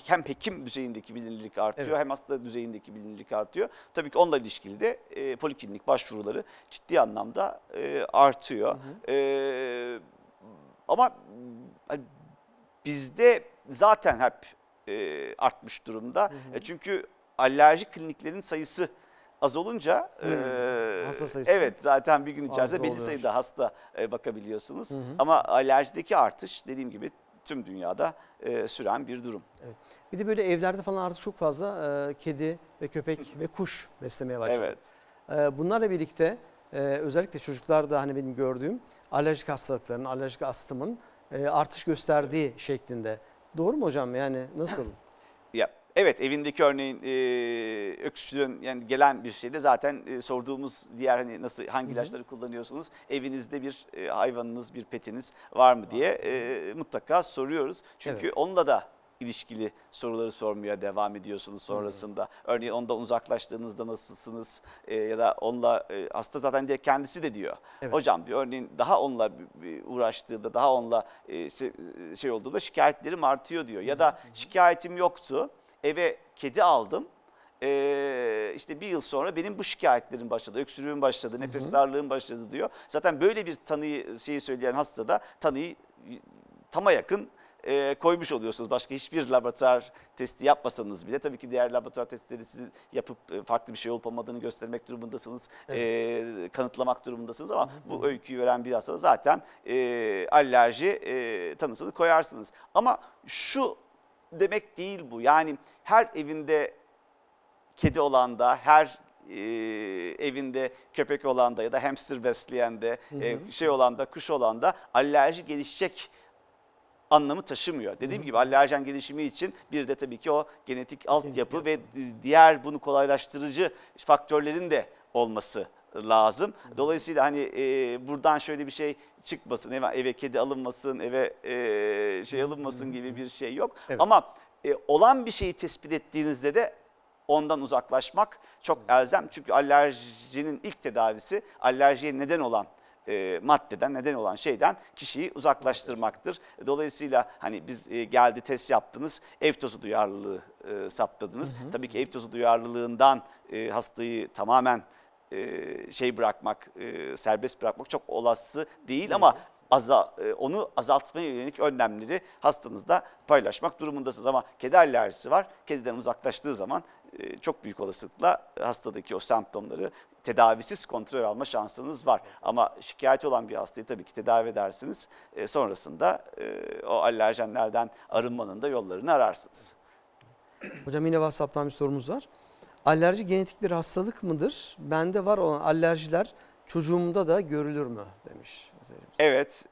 hem hekim düzeyindeki bilinirlik artıyor Evet. hem hasta düzeyindeki bilinirlik artıyor. Tabii ki onunla ilişkili de poliklinik başvuruları ciddi anlamda artıyor. Ama hani, bizde zaten hep artmış durumda. Çünkü alerji kliniklerin sayısı az olunca Hasta sayısı evet zaten bir gün içerisinde fazla belli oluyor. sayıda hasta bakabiliyorsunuz. Ama alerjideki artış dediğim gibi tüm dünyada süren bir durum. Evet. Bir de böyle evlerde falan artık çok fazla kedi ve köpek ve kuş beslemeye başladı. Evet. Bunlarla birlikte özellikle çocuklarda hani benim gördüğüm alerjik hastalıkların, alerjik astımın artış gösterdiği şeklinde. Doğru mu hocam? Yani nasıl? Ya evet evindeki örneğin öksürüğün yani gelen bir şeyde zaten sorduğumuz diğer hani nasıl hangi ilaçları kullanıyorsunuz? Evinizde bir hayvanınız, bir petiniz var mı diye mutlaka soruyoruz. Çünkü Evet. onunla da ilişkili soruları sormaya devam ediyorsunuz sonrasında. Örneğin ondan uzaklaştığınızda nasılsınız ya da onunla hasta zaten diye kendisi de diyor. Evet. Hocam diyor örneğin daha onunla uğraştığımda daha onunla şey olduğunda şikayetlerim artıyor diyor. Ya da şikayetim yoktu eve kedi aldım. İşte bir yıl sonra benim bu şikayetlerim başladı, öksürüğüm başladı, nefes darlığım başladı diyor. Zaten böyle bir tanıyı söyleyen hasta da tanıyı tama yakın koymuş oluyorsunuz. Başka hiçbir laboratuvar testi yapmasanız bile tabii ki diğer laboratuvar testleri sizin yapıp farklı bir şey olup olmadığını göstermek durumundasınız. Kanıtlamak durumundasınız ama bu öyküyü veren bir hastada zaten alerji tanısını koyarsınız. Ama şu demek değil bu. Yani her evinde kedi olan da, her evinde köpek olan da ya da hamster besleyen de, şey olan da, kuş olan da alerji gelişecek anlamı taşımıyor. Dediğim gibi alerjen gelişimi için bir de tabii ki o genetik altyapı ve diğer bunu kolaylaştırıcı faktörlerin de olması lazım. Dolayısıyla hani buradan şöyle bir şey çıkmasın, eve kedi alınmasın, eve şey alınmasın gibi bir şey yok. Evet. Ama olan bir şeyi tespit ettiğinizde de ondan uzaklaşmak çok elzem. Çünkü alerjinin ilk tedavisi alerjiye neden olan maddeden, neden olan şeyden kişiyi uzaklaştırmaktır. Dolayısıyla hani biz geldi test yaptınız, ev tozu duyarlılığı saptadınız. Tabii ki ev tozu duyarlılığından hastayı tamamen bırakmak, serbest bırakmak çok olası değil ama onu azaltmaya yönelik önlemleri hastanızla paylaşmak durumundasınız. Ama kedi alerjisi var, kediden uzaklaştığı zaman çok büyük olasılıkla hastadaki o semptomları tedavisiz kontrol alma şansınız var. Ama şikayeti olan bir hastayı tabii ki tedavi edersiniz. Sonrasında o alerjenlerden arınmanın da yollarını ararsınız. Hocam yine WhatsApp'tan bir sorumuz var. Alerji genetik bir hastalık mıdır? Bende var olan alerjiler çocuğumda da görülür mü demiş. Evet,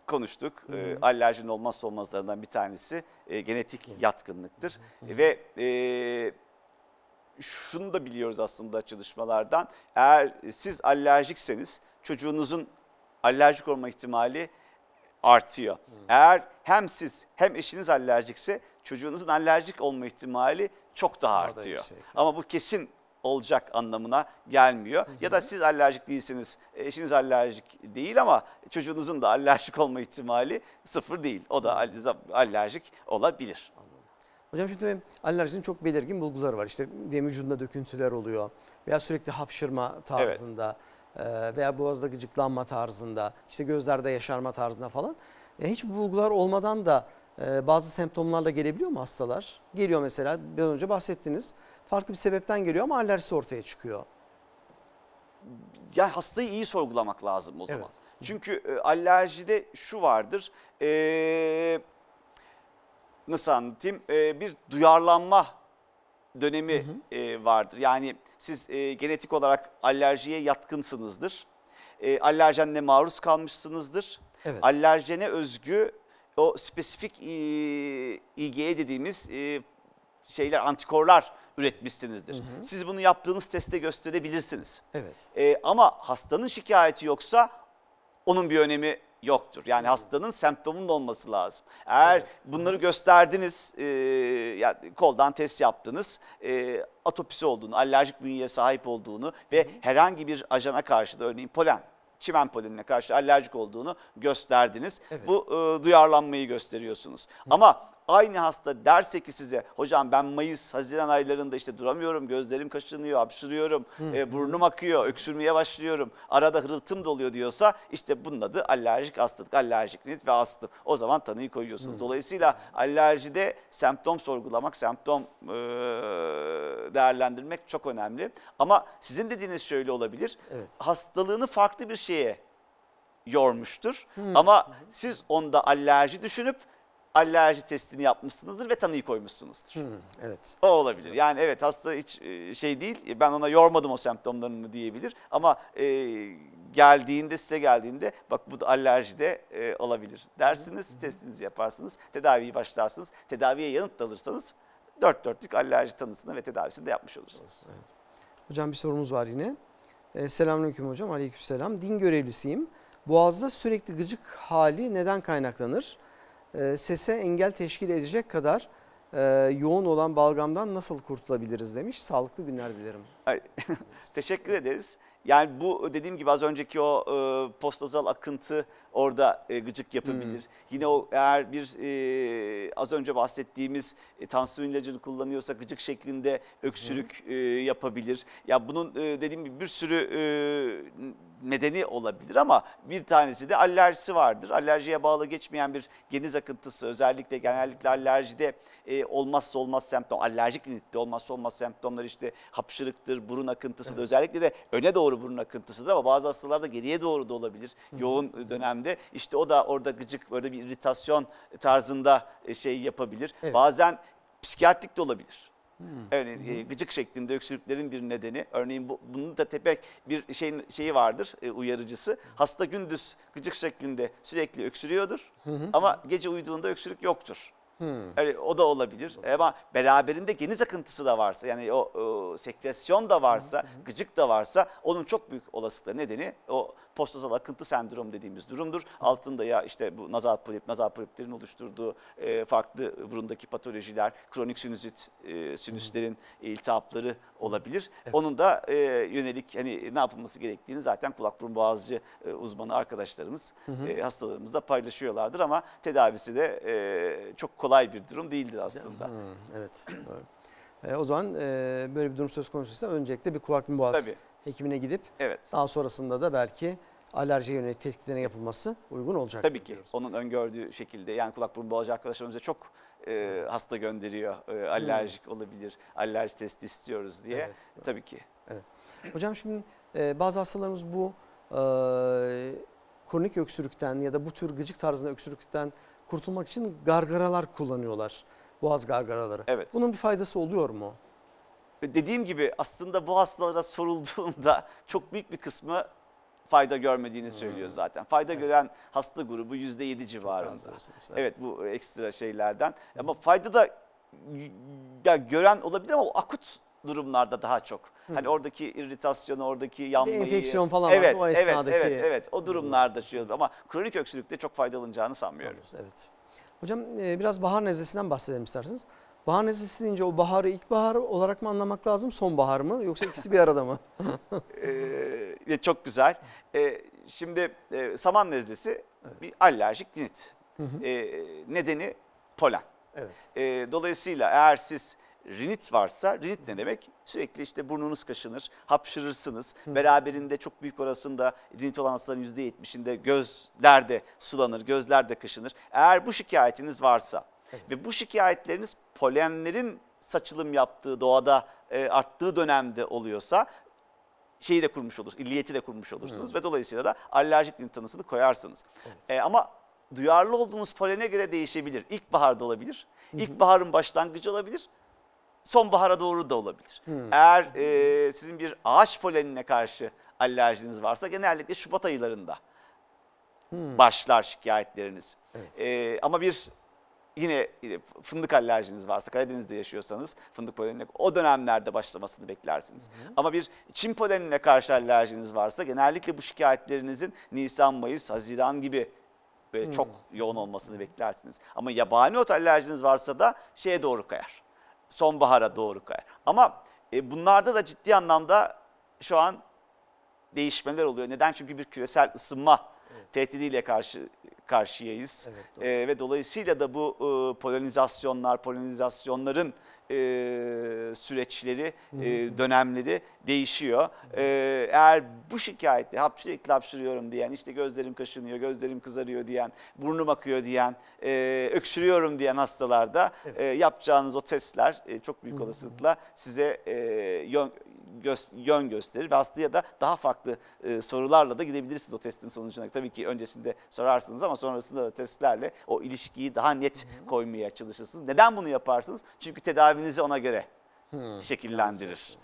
konuştuk. Alerjinin olmazsa olmazlarından bir tanesi genetik yatkınlıktır. Ve şunu da biliyoruz aslında çalışmalardan. Eğer siz alerjikseniz çocuğunuzun alerjik olma ihtimali artıyor. Eğer hem siz hem eşiniz alerjikse çocuğunuzun alerjik olma ihtimali çok daha da artıyor. yüksek. Ama bu kesin olacak anlamına gelmiyor. Ya da siz alerjik değilsiniz, eşiniz alerjik değil ama çocuğunuzun da alerjik olma ihtimali sıfır değil. O da alerjik olabilir. Hocam şimdi alerjinin çok belirgin bulguları var. İşte diyelim vücudunda döküntüler oluyor veya sürekli hapşırma tarzında veya boğazda gıcıklanma tarzında, işte gözlerde yaşarma tarzında falan. Hiç bu bulgular olmadan da bazı semptomlarla gelebiliyor mu hastalar? Geliyor mesela, biraz önce bahsettiniz. Farklı bir sebepten geliyor ama alerjisi ortaya çıkıyor. Yani hastayı iyi sorgulamak lazım o zaman. Evet. Çünkü alerjide şu vardır. Nasıl anlatayım? Bir duyarlanma dönemi vardır. Yani siz genetik olarak alerjiye yatkınsınızdır. Alerjenle maruz kalmışsınızdır. Evet. Alerjene özgü o spesifik IgE dediğimiz şeyler, antikorlar üretmişsinizdir. Siz bunu yaptığınız testte gösterebilirsiniz. Evet. Ama hastanın şikayeti yoksa onun bir önemi yoktur. Yani hastanın semptomunun olması lazım. Eğer bunları gösterdiniz, yani koldan test yaptınız, atopisi olduğunu, alerjik bünyeye sahip olduğunu ve herhangi bir ajana karşı da örneğin polen, çimen polenine karşı alerjik olduğunu gösterdiniz. Evet. Bu duyarlanmayı gösteriyorsunuz. Ama aynı hasta derse ki size hocam ben Mayıs, Haziran aylarında işte duramıyorum, gözlerim kaşınıyor, hapşırıyorum, burnum akıyor, öksürmeye başlıyorum, arada hırıltım da oluyor diyorsa işte bunun adı alerjik hastalık, alerjik rinit ve astım. O zaman tanıyı koyuyorsunuz. Dolayısıyla alerjide semptom sorgulamak, semptom değerlendirmek çok önemli. Ama sizin dediğiniz şöyle olabilir, hastalığını farklı bir şeye yormuştur ama siz onda alerji düşünüp alerji testini yapmışsınızdır ve tanıyı koymuşsunuzdur. Evet. O olabilir. Yani evet hasta hiç şey değil, ben ona yormadım o semptomlarını diyebilir ama geldiğinde size geldiğinde bak bu da alerji de olabilir dersiniz, testinizi yaparsınız, tedaviyi başlarsınız, tedaviye yanıt da alırsanız dört dörtlük alerji tanısını ve tedavisini de yapmış olursunuz. Evet. Hocam bir sorumuz var yine. Selamünaleyküm hocam. Aleykümselam. Din görevlisiyim. Boğazda sürekli gıcık hali neden kaynaklanır? Sese engel teşkil edecek kadar yoğun olan balgamdan nasıl kurtulabiliriz demiş. Sağlıklı günler dilerim. Teşekkür ederiz. Yani bu dediğim gibi az önceki o postnazal akıntı orada gıcık yapabilir. Yine o eğer bir az önce bahsettiğimiz tansiyon ilacını kullanıyorsa gıcık şeklinde öksürük yapabilir. Ya bunun dediğim gibi bir sürü nedeni olabilir ama bir tanesi de alerjisi vardır. Alerjiye bağlı geçmeyen bir geniz akıntısı özellikle genellikle alerjide olmazsa olmaz semptom, alerjik rinitte olmazsa olmaz semptomlar işte hapşırıktır, burun akıntısıdır. Özellikle de öne doğru burun akıntısıdır ama bazı hastalarda geriye doğru da olabilir yoğun dönemde. İşte o da orada gıcık böyle bir iritasyon tarzında şey yapabilir. Bazen psikiyatrik de olabilir. Örneğin gıcık şeklinde öksürüklerin bir nedeni. Örneğin bunun da tepek bir şeyi vardır uyarıcısı. Hasta gündüz gıcık şeklinde sürekli öksürüyordur ama gece uyuduğunda öksürük yoktur. Yani o da olabilir ama beraberinde geniz akıntısı da varsa yani o sekresyon da varsa, gıcık da varsa onun çok büyük olasılıkla nedeni o postnazal akıntı sendromu dediğimiz durumdur. Altında ya işte bu nazal poliplerin oluşturduğu farklı burundaki patolojiler, kronik sinüzit, sinüslerin iltihapları olabilir. Onun da yönelik hani ne yapılması gerektiğini zaten kulak burun boğazcı uzmanı arkadaşlarımız hastalarımızla paylaşıyorlardır ama tedavisi de çok kolay bir durum değildir aslında. Evet, doğru. O zaman böyle bir durum söz konusuysa öncelikle bir kulak burun boğaz hekimine gidip daha sonrasında da belki alerjiye yönelik tetkiklerin yapılması uygun olacak. Tabii ki onun öngördüğü şekilde yani kulak burun boğaz arkadaşlarımıza çok hasta gönderiyor alerjik olabilir, alerji testi istiyoruz diye. Tabii ki. Evet. Hocam şimdi bazı hastalarımız bu kronik öksürükten ya da bu tür gıcık tarzında öksürükten kurtulmak için gargaralar kullanıyorlar. Boğaz gargaraları. Evet. Bunun bir faydası oluyor mu? Dediğim gibi aslında bu hastalara sorulduğunda çok büyük bir kısmı fayda görmediğini söylüyor zaten. Fayda gören hasta grubu %7 civarında. Evet bu ekstra şeylerden. Ama fayda da ya, gören olabilir ama o akut durumlarda daha çok. Hani oradaki irritasyonu, oradaki yanmayı. enfeksiyon falan varsa o esnadaki. Evet, o durumlarda şey oluyor. Ama kronik öksürükte çok faydalanacağını sanmıyorum. Evet. Hocam biraz bahar nezlesinden bahsedelim isterseniz. Bahar nezlesi deyince o baharı ilkbahar olarak mı anlamak lazım, sonbahar mı, yoksa ikisi bir arada mı? Çok güzel. Şimdi saman nezlesi bir alerjik rinit. Nedeni polen. Evet. Dolayısıyla eğer siz rinit varsa, rinit ne demek? Sürekli işte burnunuz kaşınır, hapşırırsınız. Beraberinde çok büyük orasında rinit olan hastaların %70'inde gözler de sulanır, gözler de kaşınır. Eğer bu şikayetiniz varsa ve bu şikayetleriniz polenlerin saçılım yaptığı, doğada arttığı dönemde oluyorsa şeyi de kurmuş olursunuz, illiyeti de kurmuş olursunuz ve dolayısıyla da alerjik rinit tanısını koyarsınız. Ama duyarlı olduğunuz polene göre değişebilir. İlkbaharda olabilir, ilkbaharın başlangıcı olabilir, sonbahara doğru da olabilir. Eğer sizin bir ağaç polenine karşı alerjiniz varsa genellikle Şubat aylarında başlar şikayetleriniz. Ama yine fındık alerjiniz varsa, Karadeniz'de yaşıyorsanız fındık polenine o dönemlerde başlamasını beklersiniz. Ama bir çim polenine karşı alerjiniz varsa genellikle bu şikayetlerinizin Nisan, Mayıs, Haziran gibi böyle çok yoğun olmasını beklersiniz. Ama yabani ot alerjiniz varsa da şeye doğru kayar. Sonbahara doğru kayar. Ama bunlarda da ciddi anlamda şu an değişmeler oluyor. Neden? Çünkü bir küresel ısınma tehdidiyle karşıyayız. Ve dolayısıyla da bu polinizasyonların süreçleri, dönemleri değişiyor. Eğer bu şikayetle sürekli hapşırıyorum diyen, işte gözlerim kaşınıyor, gözlerim kızarıyor diyen, burnum akıyor diyen, öksürüyorum diyen hastalarda yapacağınız o testler çok büyük olasılıkla size yön gösterir ve hastaya da daha farklı sorularla da gidebilirsiniz o testin sonucuna. Tabii ki öncesinde sorarsınız ama sonrasında da testlerle o ilişkiyi daha net koymaya çalışırsınız. Neden bunu yaparsınız? Çünkü tedavinizi ona göre şekillendirir.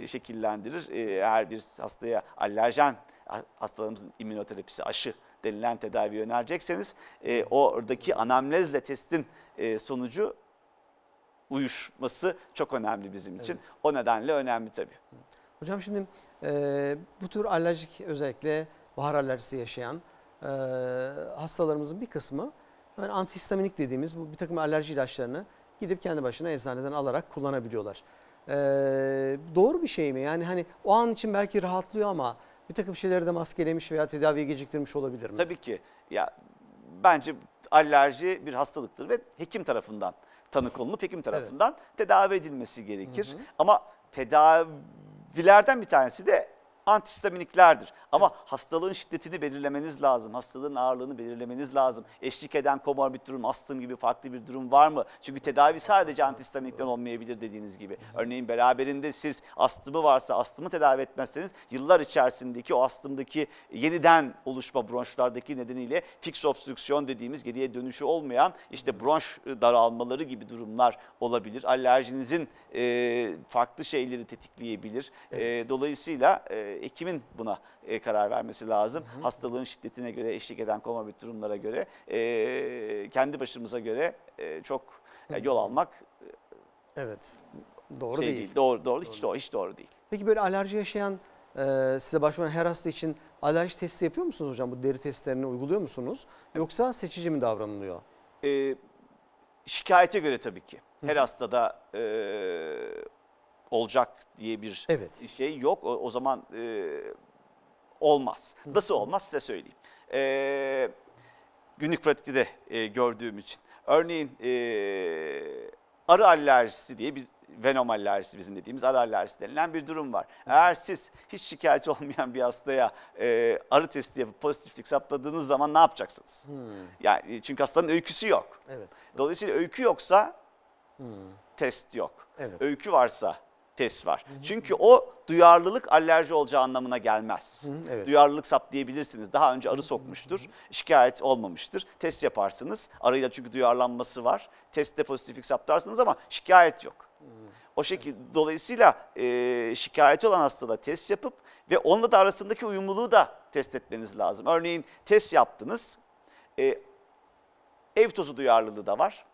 Şekillendirir. Eğer bir hastaya alerjen, hastalarımızın immünoterapisi, aşı denilen tedavi önerecekseniz oradaki anamnezle testin sonucu uyuşması çok önemli bizim için. O nedenle önemli tabii. Hocam şimdi bu tür alerjik, özellikle bahar alerjisi yaşayan hastalarımızın bir kısmı hemen antihistaminik dediğimiz bu bir takım alerji ilaçlarını gidip kendi başına eczaneden alarak kullanabiliyorlar. Doğru bir şey mi? Yani hani o an için belki rahatlıyor ama bir takım şeyleri de maskelemiş veya tedaviye geciktirmiş olabilir mi? Tabii ki. Ya bence alerji bir hastalıktır ve hekim tarafından tanı konulup hekim tarafından tedavi edilmesi gerekir. Ama tedavilerden bir tanesi de antihistaminiklerdir. Ama hastalığın şiddetini belirlemeniz lazım. Hastalığın ağırlığını belirlemeniz lazım. Eşlik eden komorbid durum, astım gibi farklı bir durum var mı? Çünkü tedavi sadece antihistaminikten olmayabilir dediğiniz gibi. Örneğin beraberinde siz astımı varsa astımı tedavi etmezseniz yıllar içerisindeki o astımdaki yeniden oluşma bronşlardaki nedeniyle fix obstrüksiyon dediğimiz geriye dönüşü olmayan işte bronş daralmaları gibi durumlar olabilir. Alerjinizin farklı şeyleri tetikleyebilir. Dolayısıyla hekimin buna karar vermesi lazım. Hastalığın şiddetine göre, eşlik eden komorbid durumlara göre, kendi başımıza göre çok yol almak doğru değil. Hiç doğru değil. Peki böyle alerji yaşayan, size başvuran her hasta için alerji testi yapıyor musunuz hocam? Bu deri testlerini uyguluyor musunuz? Yoksa seçici mi davranılıyor? Şikayete göre tabii ki. Her hastada olacak diye bir şey yok. O zaman olmaz. Nasıl olmaz size söyleyeyim. Günlük pratikte de gördüğüm için. Örneğin arı alerjisi diye bir venom alerjisi bizim dediğimiz arı alerjisi denilen bir durum var. Eğer siz hiç şikayeti olmayan bir hastaya arı testi yapıp pozitiflik saptadığınız zaman ne yapacaksınız? Yani çünkü hastanın öyküsü yok. Dolayısıyla öykü yoksa test yok. Öykü varsa test var. Çünkü o duyarlılık alerji olacağı anlamına gelmez. Duyarlılık saptayabilirsiniz. Daha önce arı sokmuştur, şikayet olmamıştır. Test yaparsınız. Arıyla çünkü duyarlanması var. Testte pozitiflik saptarsınız ama şikayet yok. O şekilde dolayısıyla şikayeti olan hastada test yapıp ve onunla da arasındaki uyumluluğu da test etmeniz lazım. Örneğin test yaptınız. Ev tozu duyarlılığı da var.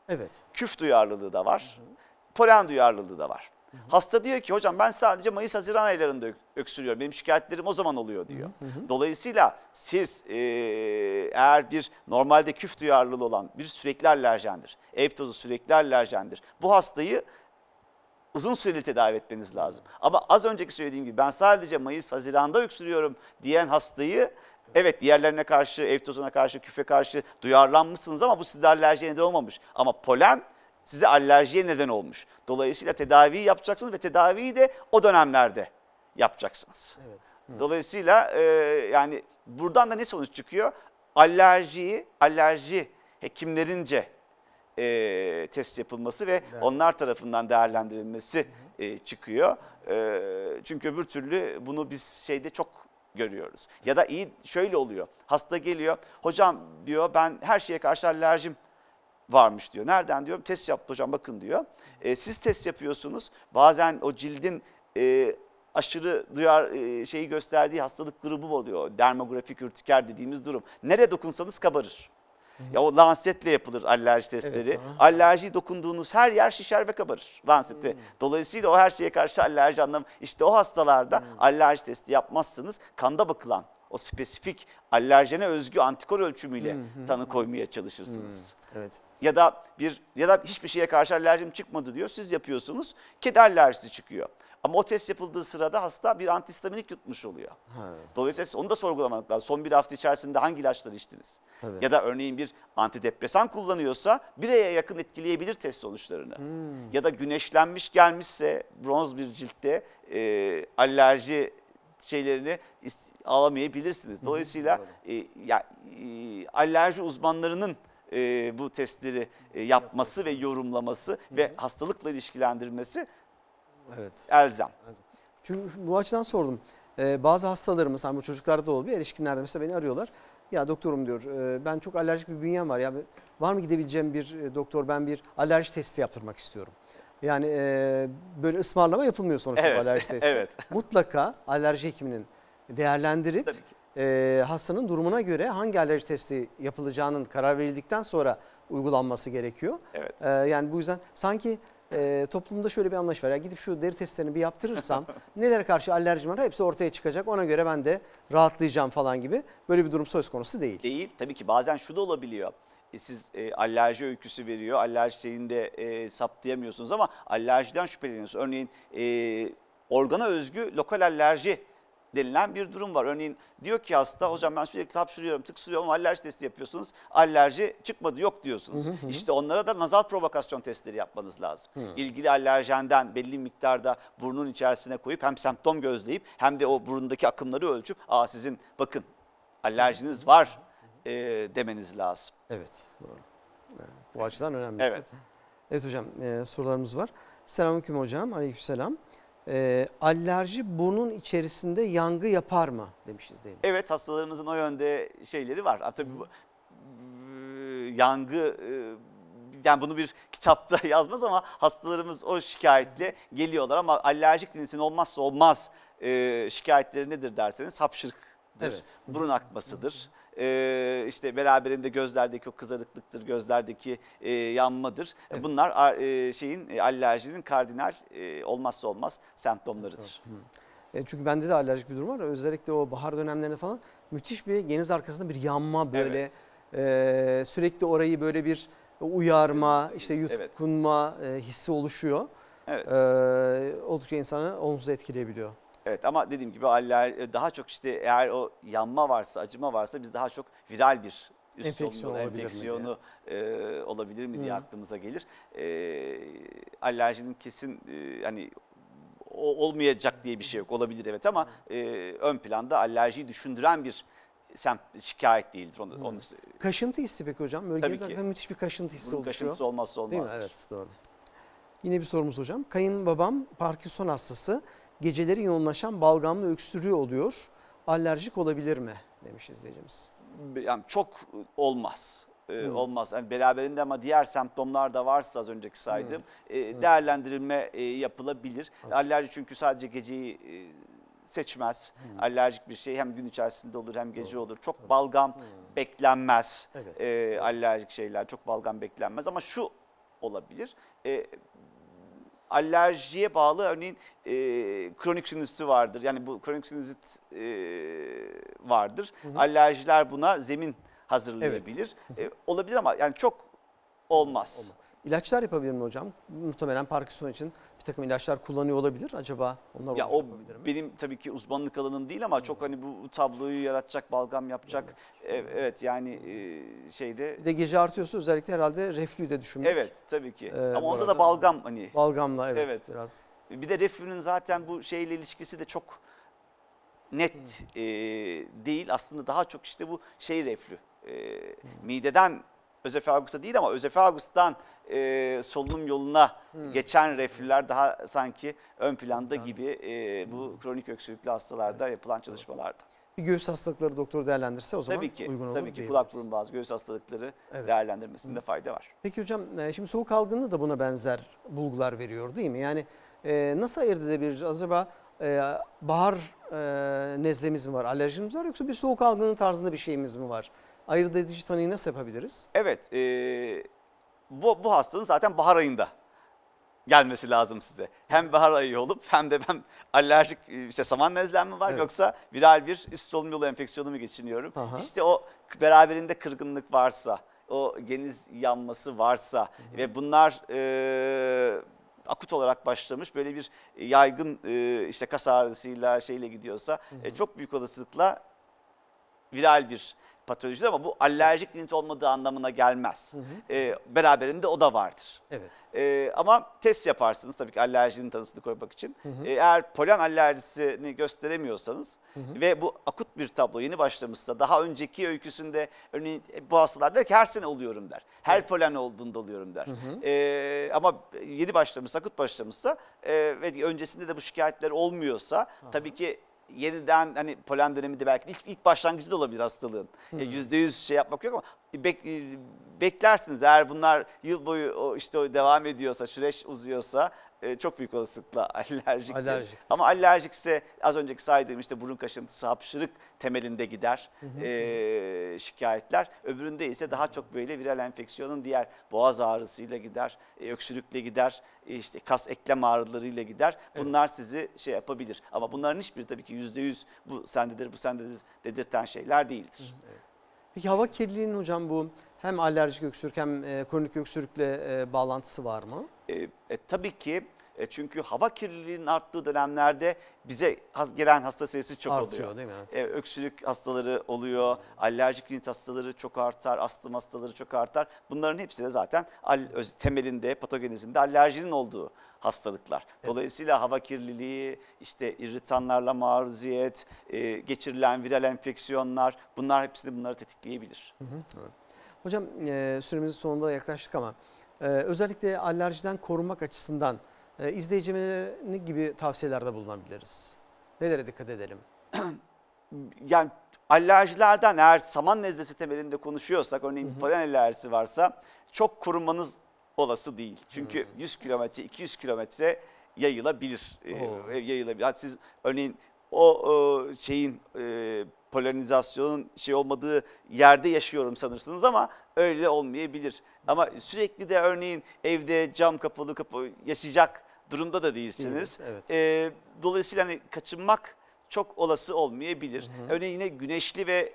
Küf duyarlılığı da var. Polen duyarlılığı da var. Hasta diyor ki hocam ben sadece Mayıs-Haziran aylarında öksürüyorum. Benim şikayetlerim o zaman oluyor diyor. Dolayısıyla siz eğer bir normalde küf duyarlılığı olan bir sürekli alerjendir. Ev tozu sürekli alerjendir. Bu hastayı uzun süreli tedavi etmeniz lazım. Ama az önceki söylediğim gibi ben sadece Mayıs-Haziran'da öksürüyorum diyen hastayı evet diğerlerine karşı, ev tozuna karşı, küfe karşı duyarlanmışsınız ama bu size alerjiye neden olmamış. Ama polen size alerjiye neden olmuş. Dolayısıyla tedaviyi yapacaksınız ve tedaviyi de o dönemlerde yapacaksınız. Evet. Dolayısıyla yani buradan da ne sonuç çıkıyor? Alerji hekimlerince test yapılması ve onlar tarafından değerlendirilmesi çıkıyor. Çünkü öbür türlü bunu biz şeyde çok görüyoruz. Ya da şöyle oluyor. Hasta geliyor. Hocam diyor ben her şeye karşı alerjim varmış diyor. Nereden diyorum? Test yaptı hocam bakın diyor. Siz test yapıyorsunuz. Bazen o cildin aşırı şeyi gösterdiği hastalık grubu oluyor. Dermografik ürtiker dediğimiz durum. Nereye dokunsanız kabarır. Ya o lansetle yapılır alerji testleri. Evet, alerjiyi dokunduğunuz her yer şişer ve kabarır lansette. Dolayısıyla o her şeye karşı alerji anlamı. İşte o hastalarda alerji testi yapmazsınız. Kanda bakılan o spesifik alerjene özgü antikor ölçümüyle tanı koymaya çalışırsınız. Evet. Ya da hiçbir şeye karşı alerjim çıkmadı diyor. Siz yapıyorsunuz. Kedi alerjisi çıkıyor. Ama o test yapıldığı sırada hasta bir antihistaminik yutmuş oluyor. Dolayısıyla onu da sorgulamak lazım. Son bir hafta içerisinde hangi ilaçları içtiniz? Evet. Ya da örneğin bir antidepresan kullanıyorsa bir aya yakın etkileyebilir test sonuçlarını. Ya da güneşlenmiş gelmişse bronz bir ciltte alerji şeylerini alamayabilirsiniz. Dolayısıyla alerji uzmanlarının bu testleri yapması ve yorumlaması ve hastalıkla ilişkilendirmesi elzem. Çünkü bu açıdan sordum. Bazı hastalarımız, hani bu çocuklarda da oluyor, erişkinlerde mesela beni arıyorlar. Ya doktorum diyor, ben çok alerjik bir bünyem var. Ya var mı gidebileceğim bir doktor, ben bir alerji testi yaptırmak istiyorum. Yani böyle ısmarlama yapılmıyor sonuçta bu alerji testi. Evet. Mutlaka alerji hekiminin değerlendirip hastanın durumuna göre hangi alerji testi yapılacağının karar verildikten sonra uygulanması gerekiyor. Evet. Yani bu yüzden sanki toplumda şöyle bir anlayış var. Ya gidip şu deri testlerini bir yaptırırsam nelere karşı alerjim var hepsi ortaya çıkacak. Ona göre ben de rahatlayacağım falan gibi. Böyle bir durum söz konusu değil. Değil. Tabii ki bazen şu da olabiliyor. Siz alerji öyküsü veriyor. Alerji şeyini de saptayamıyorsunuz ama alerjiden şüpheleniyorsunuz. Örneğin organa özgü lokal alerji denilen bir durum var. Örneğin diyor ki hasta hocam ben sürekli hapşırıyorum, tıksırıyorum ama alerji testi yapıyorsunuz. Alerji çıkmadı yok diyorsunuz. İşte onlara da nazal provokasyon testleri yapmanız lazım. İlgili alerjenden belli miktarda burnun içerisine koyup hem semptom gözleyip hem de o burundaki akımları ölçüp sizin bakın alerjiniz var demeniz lazım. Evet doğru. Bu açıdan önemli. Evet. Evet hocam sorularımız var. Selamünaleyküm hocam. Aleykümselam. Alerji burnun içerisinde yangı yapar mı demişiz değil mi? Evet hastalarımızın o yönde şeyleri var. Tabii yangı yani bunu bir kitapta yazmaz ama hastalarımız o şikayetle geliyorlar ama alerjik rinitin olmazsa olmaz şikayetleri nedir derseniz hapşırıktır, burun akmasıdır. İşte beraberinde gözlerdeki o kızarıklıktır, gözlerdeki yanmadır. Evet. Bunlar alerjinin kardinal olmazsa olmaz semptomlarıdır. Çünkü bende de alerjik bir durum var. Özellikle o bahar dönemlerinde falan müthiş bir geniz arkasında bir yanma böyle sürekli orayı böyle bir uyarma, işte yutkunma hissi oluşuyor. Evet. Oldukça insanı olumsuz etkileyebiliyor. Evet ama dediğim gibi daha çok işte eğer o yanma varsa, acıma varsa biz daha çok viral bir enfeksiyonu olabilir mi diye aklımıza gelir. Alerjinin kesin hani olmayacak diye bir şey yok. Olabilir evet ama ön planda alerjiyi düşündüren bir şikayet değildir. Onu kaşıntı hissi peki hocam? Böyle zaten müthiş bir kaşıntı hissi oluşuyor. Kaşıntısı olmazsa olmaz. Değil mi? Evet doğru. Yine bir sorumuz hocam. Kayınbabam Parkinson hastası. Geceleri yoğunlaşan balgamlı öksürüğü oluyor. Alerjik olabilir mi demiş izleyicimiz. Yani çok olmaz. Olmaz. Yani beraberinde ama diğer semptomlar da varsa az önceki saydığım değerlendirilme yapılabilir. Alerji çünkü sadece geceyi seçmez. Alerjik bir şey hem gün içerisinde olur hem gece olur. Çok balgam beklenmez. Evet. Alerjik şeyler çok balgam beklenmez ama şu olabilir. alerjiye bağlı örneğin kronik sinüsü vardır. Yani bu kronik sinüzit vardır. Alerjiler buna zemin hazırlayabilir. Olabilir ama yani çok olmaz. İlaçlar yapabilir mi hocam? Muhtemelen Parkinson için bir takım ilaçlar kullanıyor olabilir. Acaba onlar Ya olmuş o yapabilir mi? benim tabii ki uzmanlık alanım değil ama çok hani bu tabloyu yaratacak, balgam yapacak. Evet yani şeyde. Bir de gece artıyorsa özellikle herhalde reflüyü de düşünmek. Evet tabii ki. Ama bu onda arada da balgam hani. balgamla evet, Evet. biraz. Bir de reflünün zaten bu şeyle ilişkisi de çok net değil. Aslında daha çok işte bu şey reflü. Mideden özefagusa değil ama özefagustan solunum yoluna geçen reflüler daha sanki ön planda gibi bu kronik öksürüklü hastalarda yapılan çalışmalarda. Bir göğüs hastalıkları doktoru değerlendirse o zaman Tabii ki, uygun olur tabii ki diyebiliriz. kulak burun boğaz göğüs hastalıkları değerlendirmesinde fayda var. Peki hocam şimdi soğuk algınlığı da buna benzer bulgular veriyor değil mi? Yani nasıl ayırt edebiliriz? Acaba bahar nezlemiz mi var, alerjimiz var yoksa bir soğuk algınlığı tarzında bir şeyimiz mi var? Ayırt edici tanıyı nasıl yapabiliriz? Evet, bu hastalığın zaten bahar ayında gelmesi lazım size. Hem bahar ayı olup hem de ben alerjik işte saman nezlem mi var Evet. yoksa viral bir üst solunum yolu enfeksiyonu mu geçiniyorum? Aha. İşte o beraberinde kırgınlık varsa, o geniz yanması varsa ve bunlar akut olarak başlamış böyle bir yaygın işte kas ağrısıyla şeyle gidiyorsa çok büyük olasılıkla viral bir patolojidir ama bu alerjik rinit olmadığı anlamına gelmez. Beraberinde o da vardır. Evet. Ama test yaparsınız tabii ki alerjinin tanısını koymak için. Eğer polen alerjisini gösteremiyorsanız ve bu akut bir tablo yeni başlamışsa daha önceki öyküsünde örneğin bu hastalar der ki her sene oluyorum der. Her polen olduğunda oluyorum der. Ama yeni başlamışsa, akut başlamışsa ve öncesinde de bu şikayetler olmuyorsa tabii ki yeniden hani polen döneminde belki ilk başlangıcı da olabilir hastalığın. %100 şey yapmak yok ama beklersiniz eğer bunlar yıl boyu işte o devam ediyorsa, süreç uzuyorsa çok büyük olasılıkla alerjiktir. Alerjik. Ama alerjikse az önceki saydığım işte burun kaşıntısı, hapşırık temelinde gider şikayetler. Öbüründe ise daha çok böyle viral enfeksiyonun diğer boğaz ağrısıyla gider, öksürükle gider, işte kas eklem ağrılarıyla gider. Bunlar sizi şey yapabilir. Ama bunların hiçbiri tabii ki %100 bu sendedir, bu sendedir dedirten şeyler değildir. Peki hava kirliliğinin hocam bu hem alerjik öksürük hem kronik öksürükle bağlantısı var mı? Tabii ki çünkü hava kirliliğinin arttığı dönemlerde bize gelen hasta sayısı çok Artıyor oluyor. değil mi? Evet. Öksürük hastaları oluyor, alerjik rinit hastaları çok artar, astım hastaları çok artar. Bunların hepsi de zaten temelinde, patogenizinde alerjinin olduğu hastalıklar. Dolayısıyla hava kirliliği, işte irritanlarla maruziyet, geçirilen viral enfeksiyonlar bunlar hepsini bunları tetikleyebilir. Hocam süremizin sonunda yaklaştık ama özellikle alerjiden korunmak açısından izleyicilere ne gibi tavsiyelerde bulunabiliriz? Nelere dikkat edelim? Yani alerjilerden eğer saman nezlesi temelinde konuşuyorsak örneğin polen alerjisi varsa çok korunmanız olası değil. Çünkü 100 kilometre, 200 kilometre yayılabilir. Yayılabilir. Hatta siz örneğin o şeyin polenizasyonun şey olmadığı yerde yaşıyorum sanırsınız ama öyle olmayabilir. Ama sürekli de örneğin evde cam kapalı yaşayacak durumda da değilsiniz. Evet. Dolayısıyla hani kaçınmak çok olası olmayabilir. Örneğin yine güneşli ve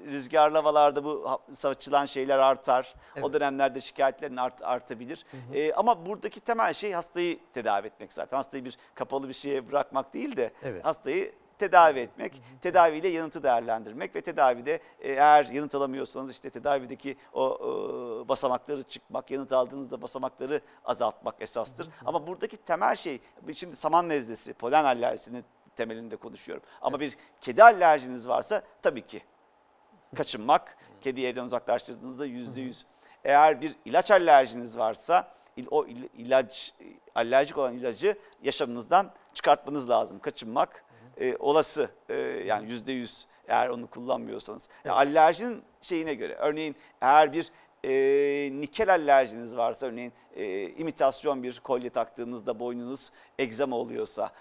rüzgarlı havalarda bu saçılan şeyler artar. Evet. O dönemlerde şikayetlerin artabilir. Ama buradaki temel şey hastayı tedavi etmek zaten. Hastayı bir kapalı bir şeye bırakmak değil de hastayı tedavi etmek, tedaviyle yanıtı değerlendirmek ve tedavide eğer yanıt alamıyorsanız işte tedavideki o basamakları çıkmak, yanıt aldığınızda basamakları azaltmak esastır. Ama buradaki temel şey, şimdi saman nezlesi, polen alerjisinin temelinde konuşuyorum. Ama bir kedi alerjiniz varsa tabii ki kaçınmak, kediyi evden uzaklaştırdığınızda %100. Eğer bir ilaç alerjiniz varsa o alerjik olan ilacı yaşamınızdan çıkartmanız lazım. Kaçınmak olası yani %100 eğer onu kullanmıyorsanız. Yani alerjinin şeyine göre örneğin eğer bir nikel alerjiniz varsa, örneğin imitasyon bir kolye taktığınızda boynunuz egzama oluyorsa,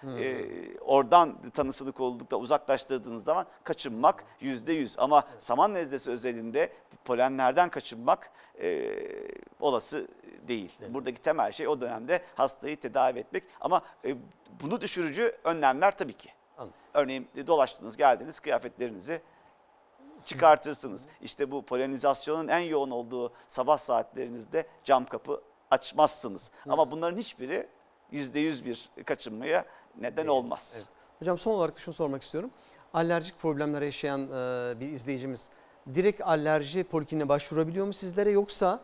oradan tanısılık oldukta uzaklaştırdığınız zaman kaçınmak %100. Ama saman nezlesi özelinde polenlerden kaçınmak olası değil. Buradaki temel şey o dönemde hastayı tedavi etmek. Ama bunu düşürücü önlemler tabii ki. Anladım. Örneğin dolaştınız, geldiniz, kıyafetlerinizi çıkartırsınız. İşte bu polenizasyonun en yoğun olduğu sabah saatlerinizde cam kapı açmazsınız. Ama bunların hiçbiri %100 bir kaçınmaya neden olmaz. Evet. Hocam son olarak şunu sormak istiyorum. Alerjik problemler yaşayan bir izleyicimiz direkt alerji polikliniğine başvurabiliyor mu sizlere, yoksa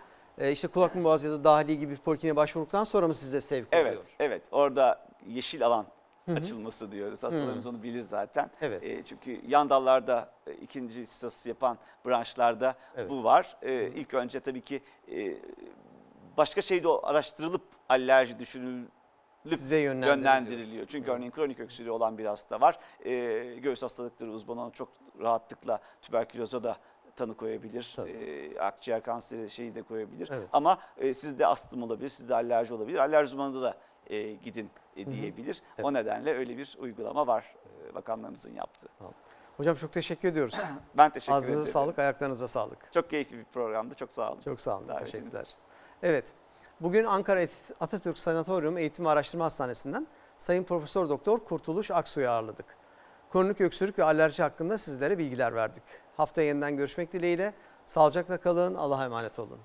işte kulak muvazi ya da dahiliye gibi bir polikliniğe başvurduktan sonra mı size sevk oluyor? Evet, evet. Orada yeşil alan açılması diyoruz. Hastalarımız onu bilir zaten. Evet. Çünkü yan dallarda ikinci sırası yapan branşlarda bu var. İlk önce tabii ki başka şeyde araştırılıp alerji düşünülüp Size yönlendiriliyor. Çünkü örneğin kronik öksürüğü olan bir hasta var. Göğüs hastalıkları uzmanı çok rahatlıkla tüberküloza da tanı koyabilir. Akciğer kanseri şeyi de koyabilir. Evet. Ama sizde astım olabilir, sizde alerji olabilir. Alerji uzmanı da gidin diyebilir. Evet. O nedenle öyle bir uygulama var bakanlığımızın yaptığı. Hocam çok teşekkür ediyoruz. Ben teşekkür ederim. Ağzınıza sağlık, ayaklarınıza sağlık. Çok keyifli bir programdı. Çok sağ olun. Çok sağ olun. Davetiniz Teşekkürler. Evet. Bugün Ankara Atatürk Sanatoryum Eğitim ve Araştırma Hastanesi'nden Sayın Profesör Doktor Kurtuluş Aksu'yu ağırladık. Kronik öksürük ve alerji hakkında sizlere bilgiler verdik. Haftaya yeniden görüşmek dileğiyle. Sağlıcakla kalın. Allah'a emanet olun.